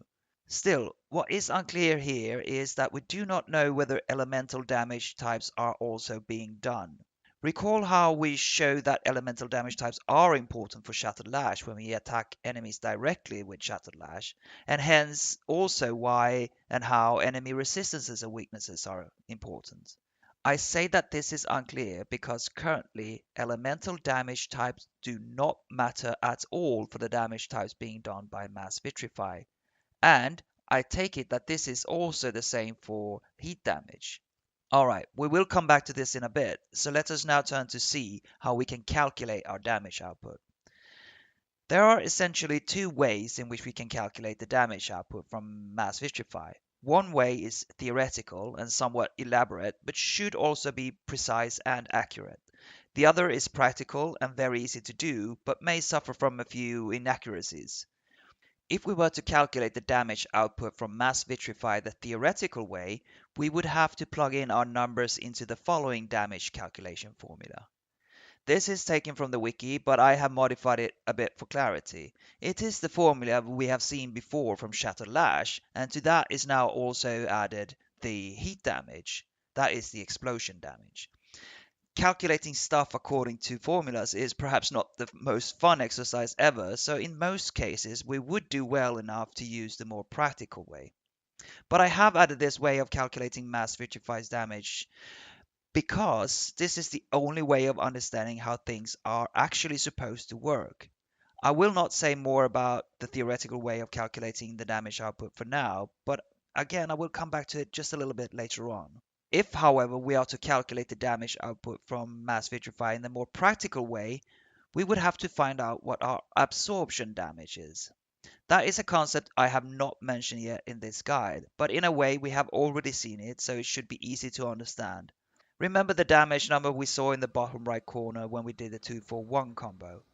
Still, what is unclear here is that we do not know whether elemental damage types are also being done. Recall how we show that elemental damage types are important for Shattered Lash when we attack enemies directly with Shattered Lash, and hence also why and how enemy resistances and weaknesses are important. I say that this is unclear because currently elemental damage types do not matter at all for the damage types being done by Mass Vitrify, and I take it that this is also the same for heat damage. Alright, we will come back to this in a bit, so let us now turn to see how we can calculate our damage output. There are essentially two ways in which we can calculate the damage output from Mass Vitrify. One way is theoretical and somewhat elaborate, but should also be precise and accurate. The other is practical and very easy to do, but may suffer from a few inaccuracies. If we were to calculate the damage output from Mass Vitrify the theoretical way, we would have to plug in our numbers into the following damage calculation formula. This is taken from the wiki, but I have modified it a bit for clarity. It is the formula we have seen before from Shatter Lash, and to that is now also added the heat damage. That is the explosion damage. Calculating stuff according to formulas is perhaps not the most fun exercise ever, so in most cases we would do well enough to use the more practical way. But I have added this way of calculating Mass Vitrify's damage because this is the only way of understanding how things are actually supposed to work. I will not say more about the theoretical way of calculating the damage output for now, but again I will come back to it just a little bit later on. If, however, we are to calculate the damage output from Mass Vitrify in the more practical way, we would have to find out what our absorption damage is. That is a concept I have not mentioned yet in this guide, but in a way we have already seen it, so it should be easy to understand. Remember the damage number we saw in the bottom right corner when we did the 2-4-1 combo.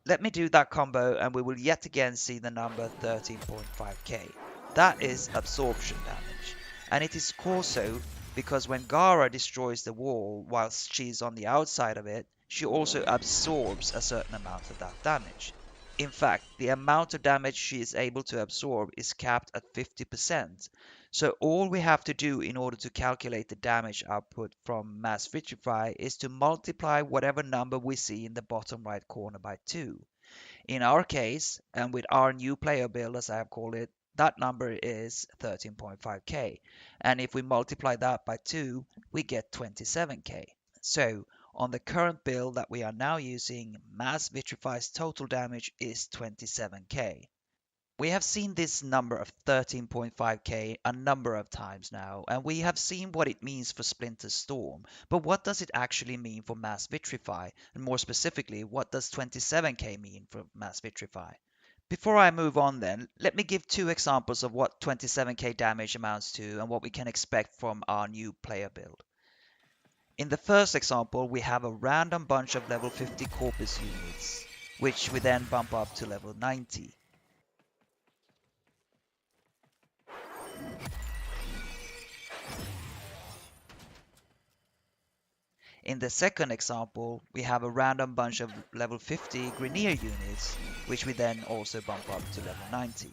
Let me do that combo and we will yet again see the number 13.5k. That is absorption damage. And it is also because when Gara destroys the wall whilst she's on the outside of it, she also absorbs a certain amount of that damage. In fact, the amount of damage she is able to absorb is capped at 50%. So all we have to do in order to calculate the damage output from Mass Vitrify is to multiply whatever number we see in the bottom right corner by 2. In our case, and with our new player build as I have called it, That number is 13.5k, and if we multiply that by 2, we get 27k. So, on the current build that we are now using, Mass Vitrify's total damage is 27k. We have seen this number of 13.5k a number of times now, and we have seen what it means for Splinter Storm. But what does it actually mean for Mass Vitrify? And more specifically, what does 27k mean for Mass Vitrify? Before I move on then, let me give two examples of what 27k damage amounts to and what we can expect from our new player build. In the first example, we have a random bunch of level 50 Corpus units, which we then bump up to level 90. In the second example, we have a random bunch of level 50 Grineer units, which we then also bump up to level 90.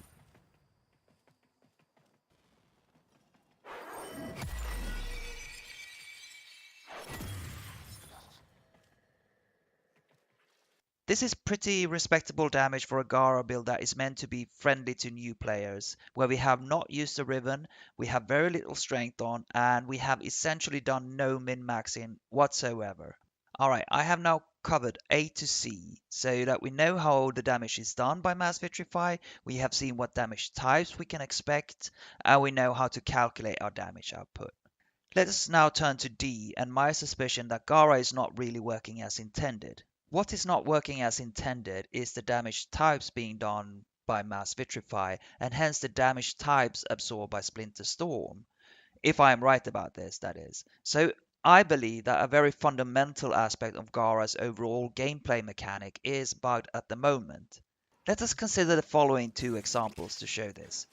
This is pretty respectable damage for a Gara build that is meant to be friendly to new players, where we have not used a Riven, we have very little strength on, and we have essentially done no min-maxing whatsoever. Alright, I have now covered A to C, so that we know how the damage is done by Mass Vitrify, we have seen what damage types we can expect, and we know how to calculate our damage output. Let us now turn to D and my suspicion that Gara is not really working as intended. What is not working as intended is the damage types being done by Mass Vitrify, and hence the damage types absorbed by Splinter Storm. If I am right about this, that is. So I believe that a very fundamental aspect of Gara's overall gameplay mechanic is bugged at the moment. Let us consider the following two examples to show this.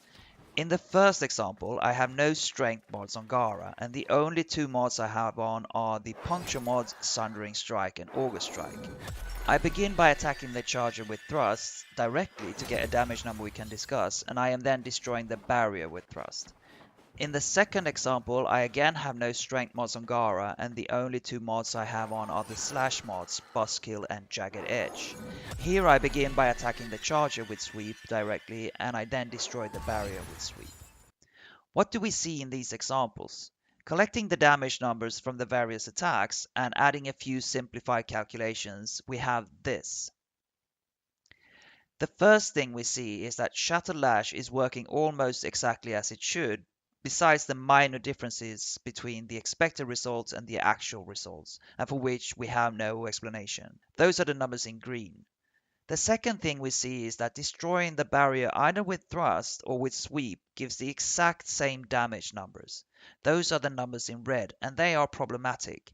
In the first example, I have no strength mods on Gara, and the only two mods I have on are the puncture mods Sundering Strike and Auger Strike. I begin by attacking the charger with thrust directly to get a damage number we can discuss, and I am then destroying the barrier with thrust. In the second example, I again have no strength mods on Gara, and the only two mods I have on are the slash mods, Buskill and Jagged Edge. Here I begin by attacking the charger with sweep directly, and I then destroy the barrier with sweep. What do we see in these examples? Collecting the damage numbers from the various attacks and adding a few simplified calculations, we have this. The first thing we see is that Shatter Lash is working almost exactly as it should, besides the minor differences between the expected results and the actual results, and for which we have no explanation. Those are the numbers in green. The second thing we see is that destroying the barrier either with thrust or with sweep gives the exact same damage numbers. Those are the numbers in red, and they are problematic.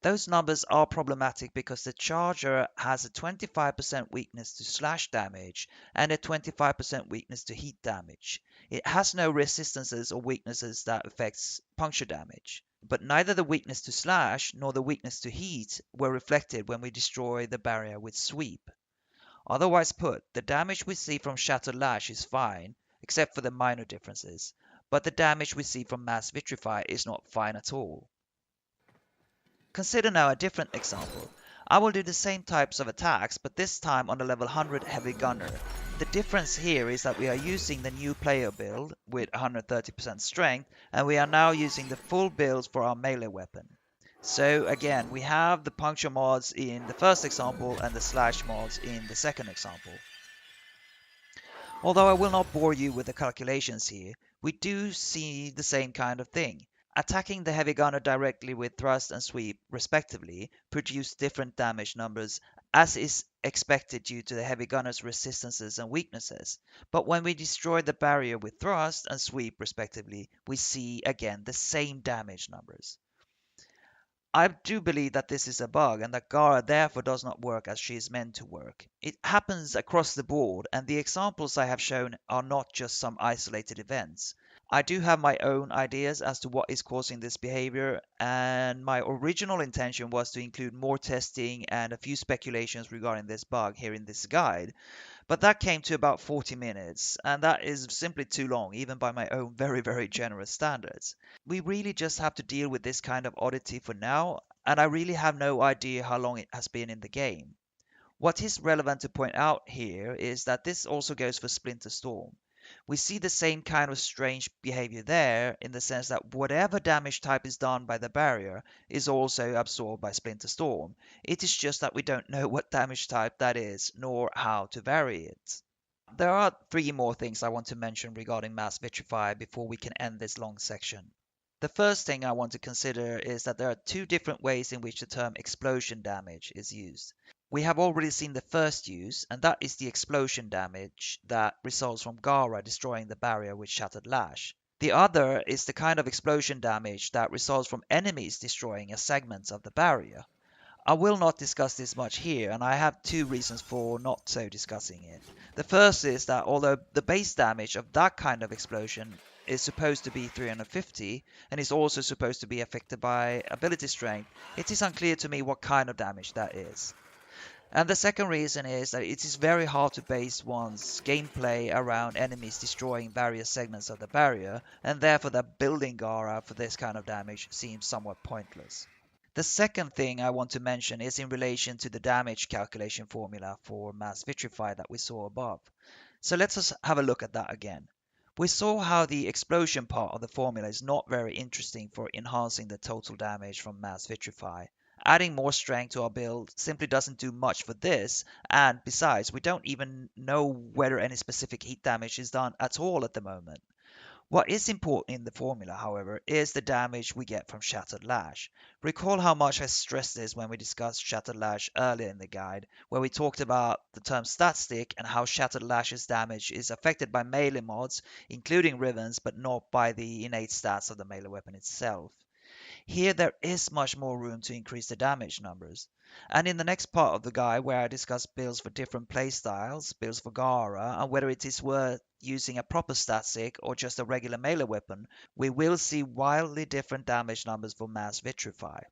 Those numbers are problematic because the charger has a 25% weakness to slash damage and a 25% weakness to heat damage. It has no resistances or weaknesses that affects puncture damage. But neither the weakness to slash nor the weakness to heat were reflected when we destroy the barrier with sweep. Otherwise put, the damage we see from Shattered Lash is fine, except for the minor differences, but the damage we see from Mass Vitrify is not fine at all. Consider now a different example. I will do the same types of attacks, but this time on a level 100 heavy gunner. The difference here is that we are using the new player build with 130% strength, and we are now using the full builds for our melee weapon. So again, we have the puncture mods in the first example and the slash mods in the second example. Although I will not bore you with the calculations here, we do see the same kind of thing. Attacking the heavy gunner directly with thrust and sweep, respectively, produce different damage numbers, as is expected due to the heavy gunner's resistances and weaknesses. But when we destroy the barrier with thrust and sweep, respectively, we see again the same damage numbers. I do believe that this is a bug and that Gara therefore does not work as she is meant to work. It happens across the board, and the examples I have shown are not just some isolated events. I do have my own ideas as to what is causing this behavior, and my original intention was to include more testing and a few speculations regarding this bug here in this guide, but that came to about 40 minutes, and that is simply too long, even by my own very generous standards. We really just have to deal with this kind of oddity for now, and I really have no idea how long it has been in the game. What is relevant to point out here is that this also goes for Splinter Storm. We see the same kind of strange behavior there in the sense that whatever damage type is done by the barrier is also absorbed by Splinter Storm. It is just that we don't know what damage type that is, nor how to vary it. There are three more things I want to mention regarding Mass Vitrify before we can end this long section. The first thing I want to consider is that there are two different ways in which the term explosion damage is used. We have already seen the first use, and that is the explosion damage that results from Gara destroying the barrier with Shattered Lash. The other is the kind of explosion damage that results from enemies destroying a segment of the barrier. I will not discuss this much here, and I have two reasons for not so discussing it. The first is that although the base damage of that kind of explosion is supposed to be 350 and is also supposed to be affected by ability strength, it is unclear to me what kind of damage that is. And the second reason is that it is very hard to base one's gameplay around enemies destroying various segments of the barrier, and therefore that building Gara for this kind of damage seems somewhat pointless. The second thing I want to mention is in relation to the damage calculation formula for Mass Vitrify that we saw above. So let's just have a look at that again. We saw how the explosion part of the formula is not very interesting for enhancing the total damage from Mass Vitrify. Adding more strength to our build simply doesn't do much for this, and besides, we don't even know whether any specific heat damage is done at all at the moment. What is important in the formula, however, is the damage we get from Shattered Lash. Recall how much I stressed this when we discussed Shattered Lash earlier in the guide, where we talked about the term stat stick and how Shattered Lash's damage is affected by melee mods, including Riven's, but not by the innate stats of the melee weapon itself. Here there is much more room to increase the damage numbers. And in the next part of the guide, where I discuss builds for different playstyles, builds for Gara, and whether it is worth using a proper static or just a regular melee weapon, we will see wildly different damage numbers for Mass Vitrify.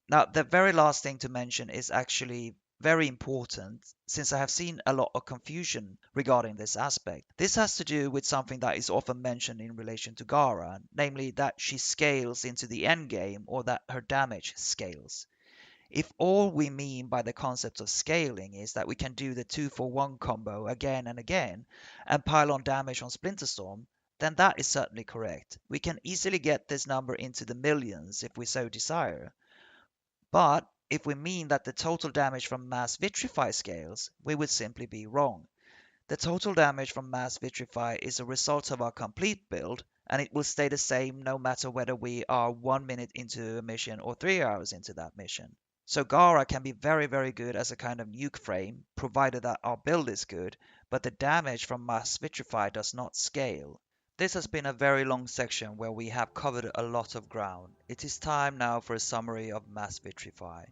Now, the very last thing to mention is actually very important since I have seen a lot of confusion regarding this aspect. This has to do with something that is often mentioned in relation to Gara, namely that she scales into the endgame or that her damage scales. If all we mean by the concept of scaling is that we can do the 2 for 1 combo again and again and pile on damage on Splinter Storm, then that is certainly correct. We can easily get this number into the millions if we so desire. But if we mean that the total damage from Mass Vitrify scales, we would simply be wrong. The total damage from Mass Vitrify is a result of our complete build, and it will stay the same no matter whether we are 1 minute into a mission or 3 hours into that mission. So Gara can be very good as a kind of nuke frame, provided that our build is good, but the damage from Mass Vitrify does not scale. This has been a very long section where we have covered a lot of ground. It is time now for a summary of Mass Vitrify.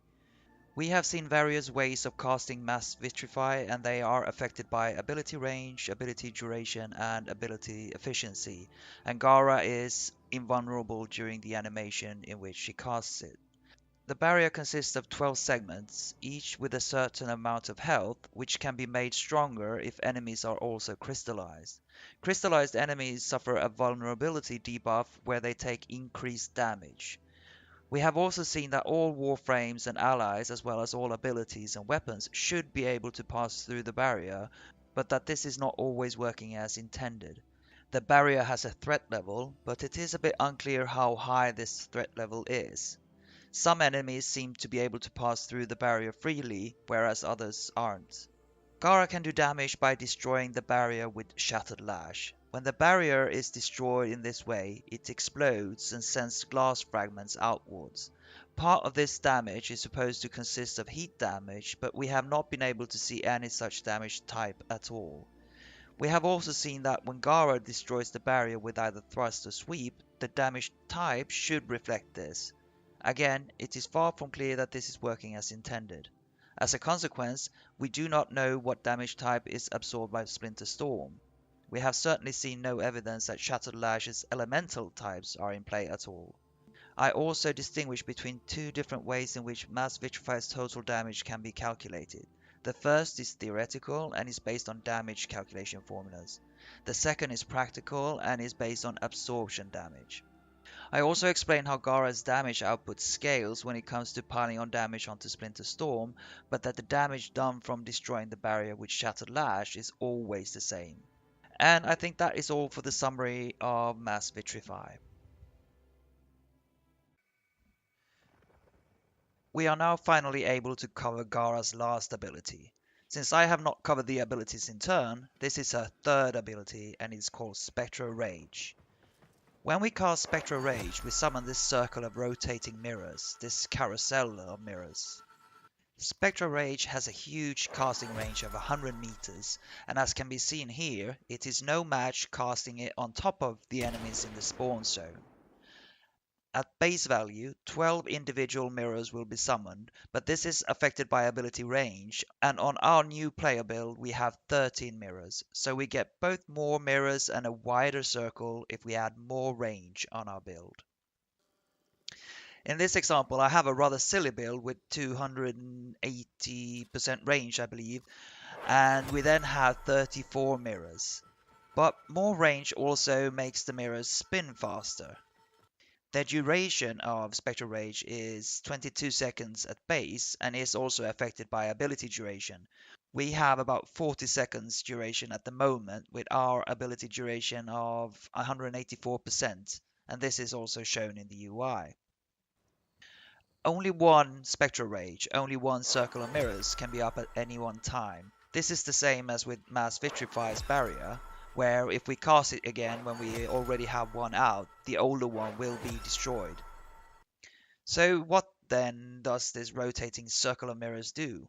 We have seen various ways of casting Mass Vitrify, and they are affected by ability range, ability duration, and ability efficiency, and Gara is invulnerable during the animation in which she casts it. The barrier consists of 12 segments, each with a certain amount of health, which can be made stronger if enemies are also crystallized. Crystallized enemies suffer a vulnerability debuff where they take increased damage. We have also seen that all warframes and allies, as well as all abilities and weapons, should be able to pass through the barrier, but that this is not always working as intended. The barrier has a threat level, but it is a bit unclear how high this threat level is. Some enemies seem to be able to pass through the barrier freely, whereas others aren't. Gara can do damage by destroying the barrier with Shattered Lash. When the barrier is destroyed in this way, it explodes and sends glass fragments outwards. Part of this damage is supposed to consist of heat damage, but we have not been able to see any such damage type at all. We have also seen that when Gara destroys the barrier with either thrust or sweep, the damage type should reflect this. Again, it is far from clear that this is working as intended. As a consequence, we do not know what damage type is absorbed by Splinter Storm. We have certainly seen no evidence that Shattered Lash's elemental types are in play at all. I also distinguish between two different ways in which Mass Vitrify's total damage can be calculated. The first is theoretical and is based on damage calculation formulas. The second is practical and is based on absorption damage. I also explain how Gara's damage output scales when it comes to piling on damage onto Splinter Storm, but that the damage done from destroying the barrier with Shattered Lash is always the same. And I think that is all for the summary of Mass Vitrify. We are now finally able to cover Gara's last ability. Since I have not covered the abilities in turn, this is her third ability and it's called Spectral Rage. When we cast Spectral Rage, we summon this circle of rotating mirrors, this carousel of mirrors. Spectral Rage has a huge casting range of 100 meters, and as can be seen here, it is no match casting it on top of the enemies in the spawn zone. At base value, 12 individual mirrors will be summoned, but this is affected by ability range, and on our new player build we have 13 mirrors, so we get both more mirrors and a wider circle if we add more range on our build. In this example, I have a rather silly build with 280% range, I believe, and we then have 34 mirrors. But more range also makes the mirrors spin faster. The duration of Spectral Rage is 22 seconds at base and is also affected by ability duration. We have about 40 seconds duration at the moment with our ability duration of 184%, and this is also shown in the UI. Only one Spectral Rage, only one circle of mirrors can be up at any one time. This is the same as with Mass Vitrify's barrier, where if we cast it again when we already have one out, the older one will be destroyed. So what then does this rotating circle of mirrors do?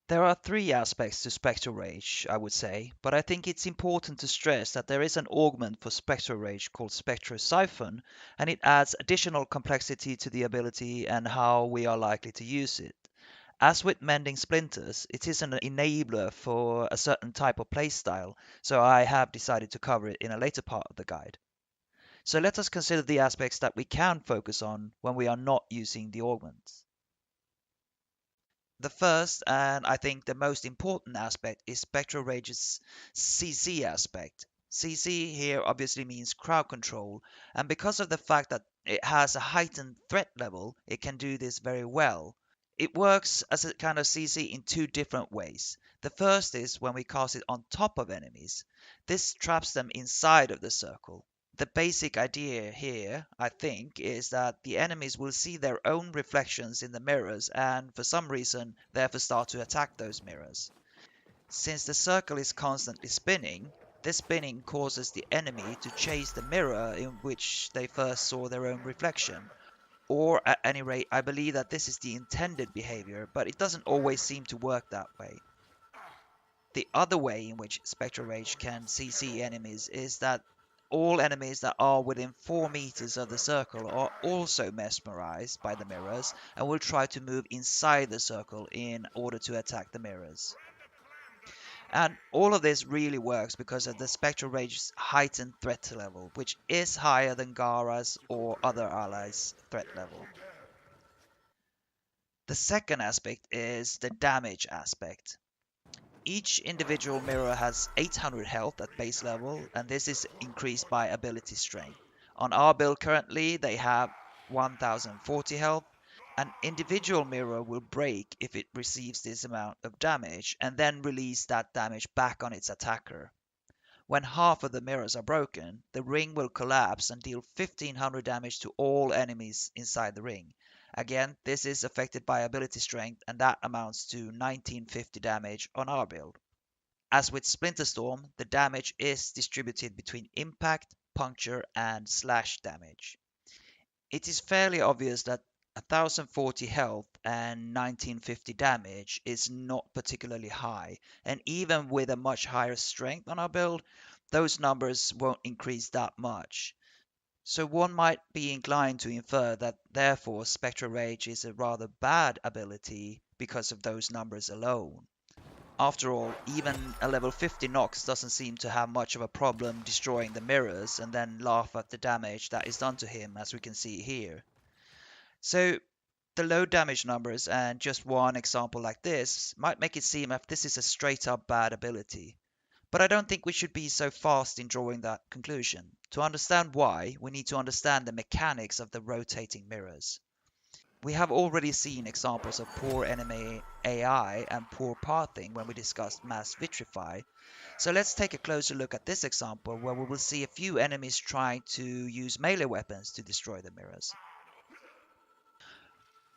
There are three aspects to Spectral Rage, I would say, but I think it's important to stress that there is an augment for Spectral Rage called Spectral Siphon, and it adds additional complexity to the ability and how we are likely to use it. As with Mending Splinters, it is an enabler for a certain type of playstyle, so I have decided to cover it in a later part of the guide. So let us consider the aspects that we can focus on when we are not using the augments. The first, and I think the most important aspect, is Spectral Rage's CC aspect. CC here obviously means crowd control, and because of the fact that it has a heightened threat level, it can do this very well. It works as a kind of CC in two different ways. The first is when we cast it on top of enemies. This traps them inside of the circle. The basic idea here, I think, is that the enemies will see their own reflections in the mirrors and, for some reason, therefore start to attack those mirrors. Since the circle is constantly spinning, this spinning causes the enemy to chase the mirror in which they first saw their own reflection. Or, at any rate, I believe that this is the intended behavior, but it doesn't always seem to work that way. The other way in which Spectral Rage can CC enemies is that all enemies that are within 4 meters of the circle are also mesmerized by the mirrors and will try to move inside the circle in order to attack the mirrors. And all of this really works because of the Spectral Rage's heightened threat level, which is higher than Gara's or other allies' threat level. The second aspect is the damage aspect. Each individual mirror has 800 health at base level, and this is increased by ability strength. On our build currently, they have 1040 health. An individual mirror will break if it receives this amount of damage, and then release that damage back on its attacker. When half of the mirrors are broken, the ring will collapse and deal 1500 damage to all enemies inside the ring. Again, this is affected by ability strength, and that amounts to 1950 damage on our build. As with Splinter Storm, the damage is distributed between impact, puncture, and slash damage. It is fairly obvious that 1040 health and 1950 damage is not particularly high, and even with a much higher strength on our build, those numbers won't increase that much. So one might be inclined to infer that therefore Spectral Rage is a rather bad ability because of those numbers alone. After all, even a level 50 Nox doesn't seem to have much of a problem destroying the mirrors and then laugh at the damage that is done to him, as we can see here. So the low damage numbers and just one example like this might make it seem if this is a straight up bad ability. But I don't think we should be so fast in drawing that conclusion. To understand why, we need to understand the mechanics of the rotating mirrors. We have already seen examples of poor enemy AI and poor pathing when we discussed Mass Vitrify, so let's take a closer look at this example where we will see a few enemies trying to use melee weapons to destroy the mirrors.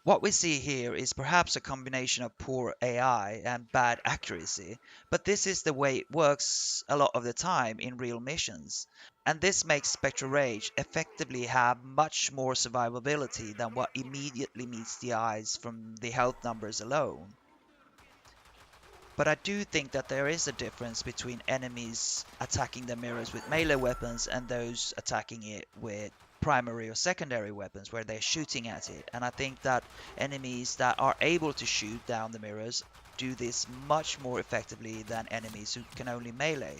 What we see here is perhaps a combination of poor AI and bad accuracy, but this is the way it works a lot of the time in real missions. And this makes Spectral Rage effectively have much more survivability than what immediately meets the eyes from the health numbers alone. But I do think that there is a difference between enemies attacking the mirrors with melee weapons and those attacking it with primary or secondary weapons where they're shooting at it. And I think that enemies that are able to shoot down the mirrors do this much more effectively than enemies who can only melee.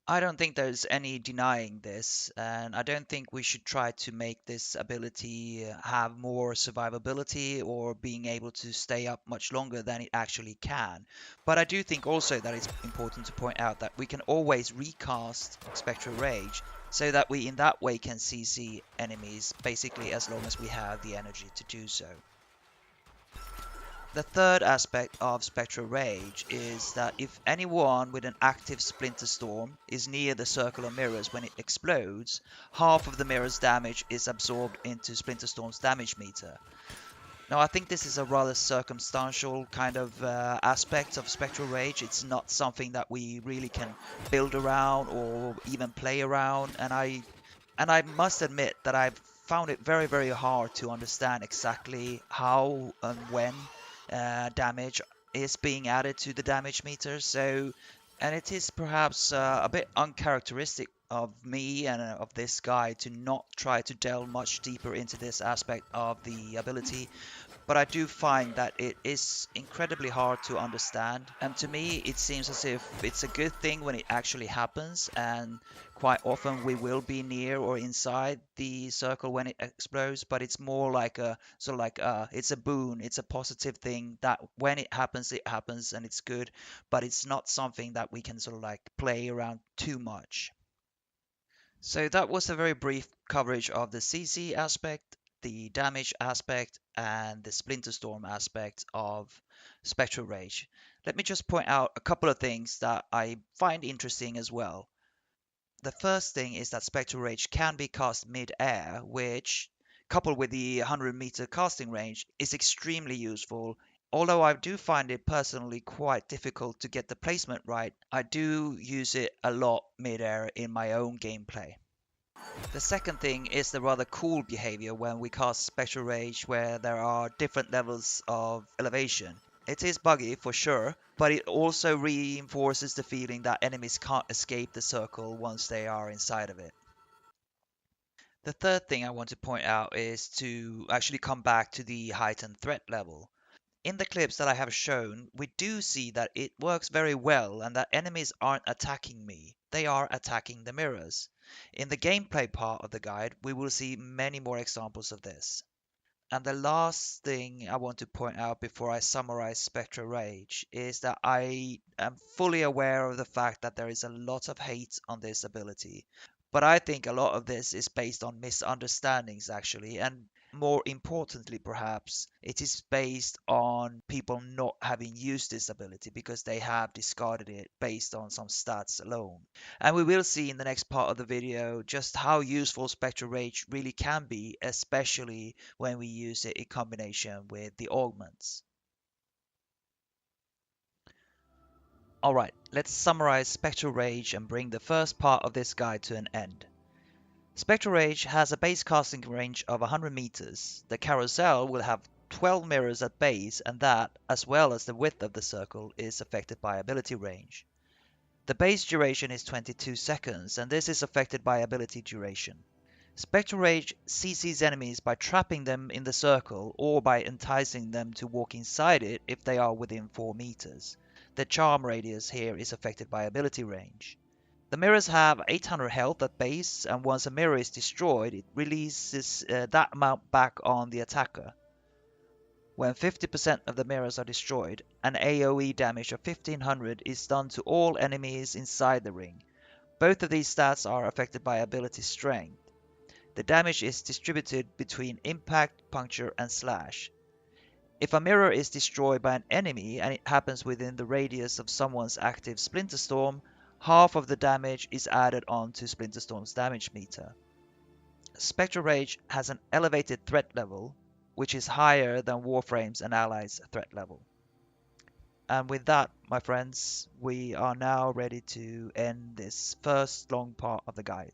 I don't think there's any denying this, and I don't think we should try to make this ability have more survivability or being able to stay up much longer than it actually can. But I do think also that it's important to point out that we can always recast Spectral Rage so that we in that way can CC enemies basically as long as we have the energy to do so. The third aspect of Spectral Rage is that if anyone with an active Splinter Storm is near the circle of mirrors when it explodes, half of the mirror's damage is absorbed into Splinter Storm's damage meter. Now, I think this is a rather circumstantial kind of aspect of Spectral Rage. It's not something that we really can build around or even play around, and I must admit that I've found it very, very hard to understand exactly how and when damage is being added to the damage meter. So, and it is perhaps a bit uncharacteristic of me and of this guy to not try to delve much deeper into this aspect of the ability, but I do find that it is incredibly hard to understand. And to me, it seems as if it's a good thing when it actually happens, and quite often we will be near or inside the circle when it explodes, but it's more like a sort of like it's a boon, it's a positive thing that when it happens and it's good, but it's not something that we can sort of like play around too much. So that was a very brief coverage of the CC aspect, the damage aspect, and the Splinter Storm aspect of Spectral Rage. Let me just point out a couple of things that I find interesting as well. The first thing is that Spectral Rage can be cast mid-air, which, coupled with the 100-meter casting range, is extremely useful. Although I do find it personally quite difficult to get the placement right, I do use it a lot mid-air in my own gameplay. The second thing is the rather cool behavior when we cast Spectral Rage where there are different levels of elevation. It is buggy for sure, but it also reinforces the feeling that enemies can't escape the circle once they are inside of it. The third thing I want to point out is to actually come back to the heightened threat level. In the clips that I have shown, we do see that it works very well and that enemies aren't attacking me, they are attacking the mirrors. In the gameplay part of the guide, we will see many more examples of this. And the last thing I want to point out before I summarize Spectral Rage is that I am fully aware of the fact that there is a lot of hate on this ability. But I think a lot of this is based on misunderstandings, actually, and more importantly, perhaps, it is based on people not having used this ability because they have discarded it based on some stats alone. And we will see in the next part of the video just how useful Spectral Rage really can be, especially when we use it in combination with the augments. Alright, let's summarize Spectral Rage and bring the first part of this guide to an end. Spectral Rage has a base casting range of 100 meters. The carousel will have 12 mirrors at base, and that, as well as the width of the circle, is affected by ability range. The base duration is 22 seconds, and this is affected by ability duration. Spectral Rage CCs enemies by trapping them in the circle or by enticing them to walk inside it if they are within 4 meters. The charm radius here is affected by ability range. The mirrors have 800 health at base, and once a mirror is destroyed, it releases that amount back on the attacker. When 50% of the mirrors are destroyed, an AoE damage of 1500 is done to all enemies inside the ring. Both of these stats are affected by ability strength. The damage is distributed between impact, puncture, and slash. If a mirror is destroyed by an enemy and it happens within the radius of someone's active Splinter Storm, half of the damage is added on to Splinter Storm's damage meter. Spectral Rage has an elevated threat level, which is higher than Warframe's and Allies' threat level. And with that, my friends, we are now ready to end this first long part of the guide.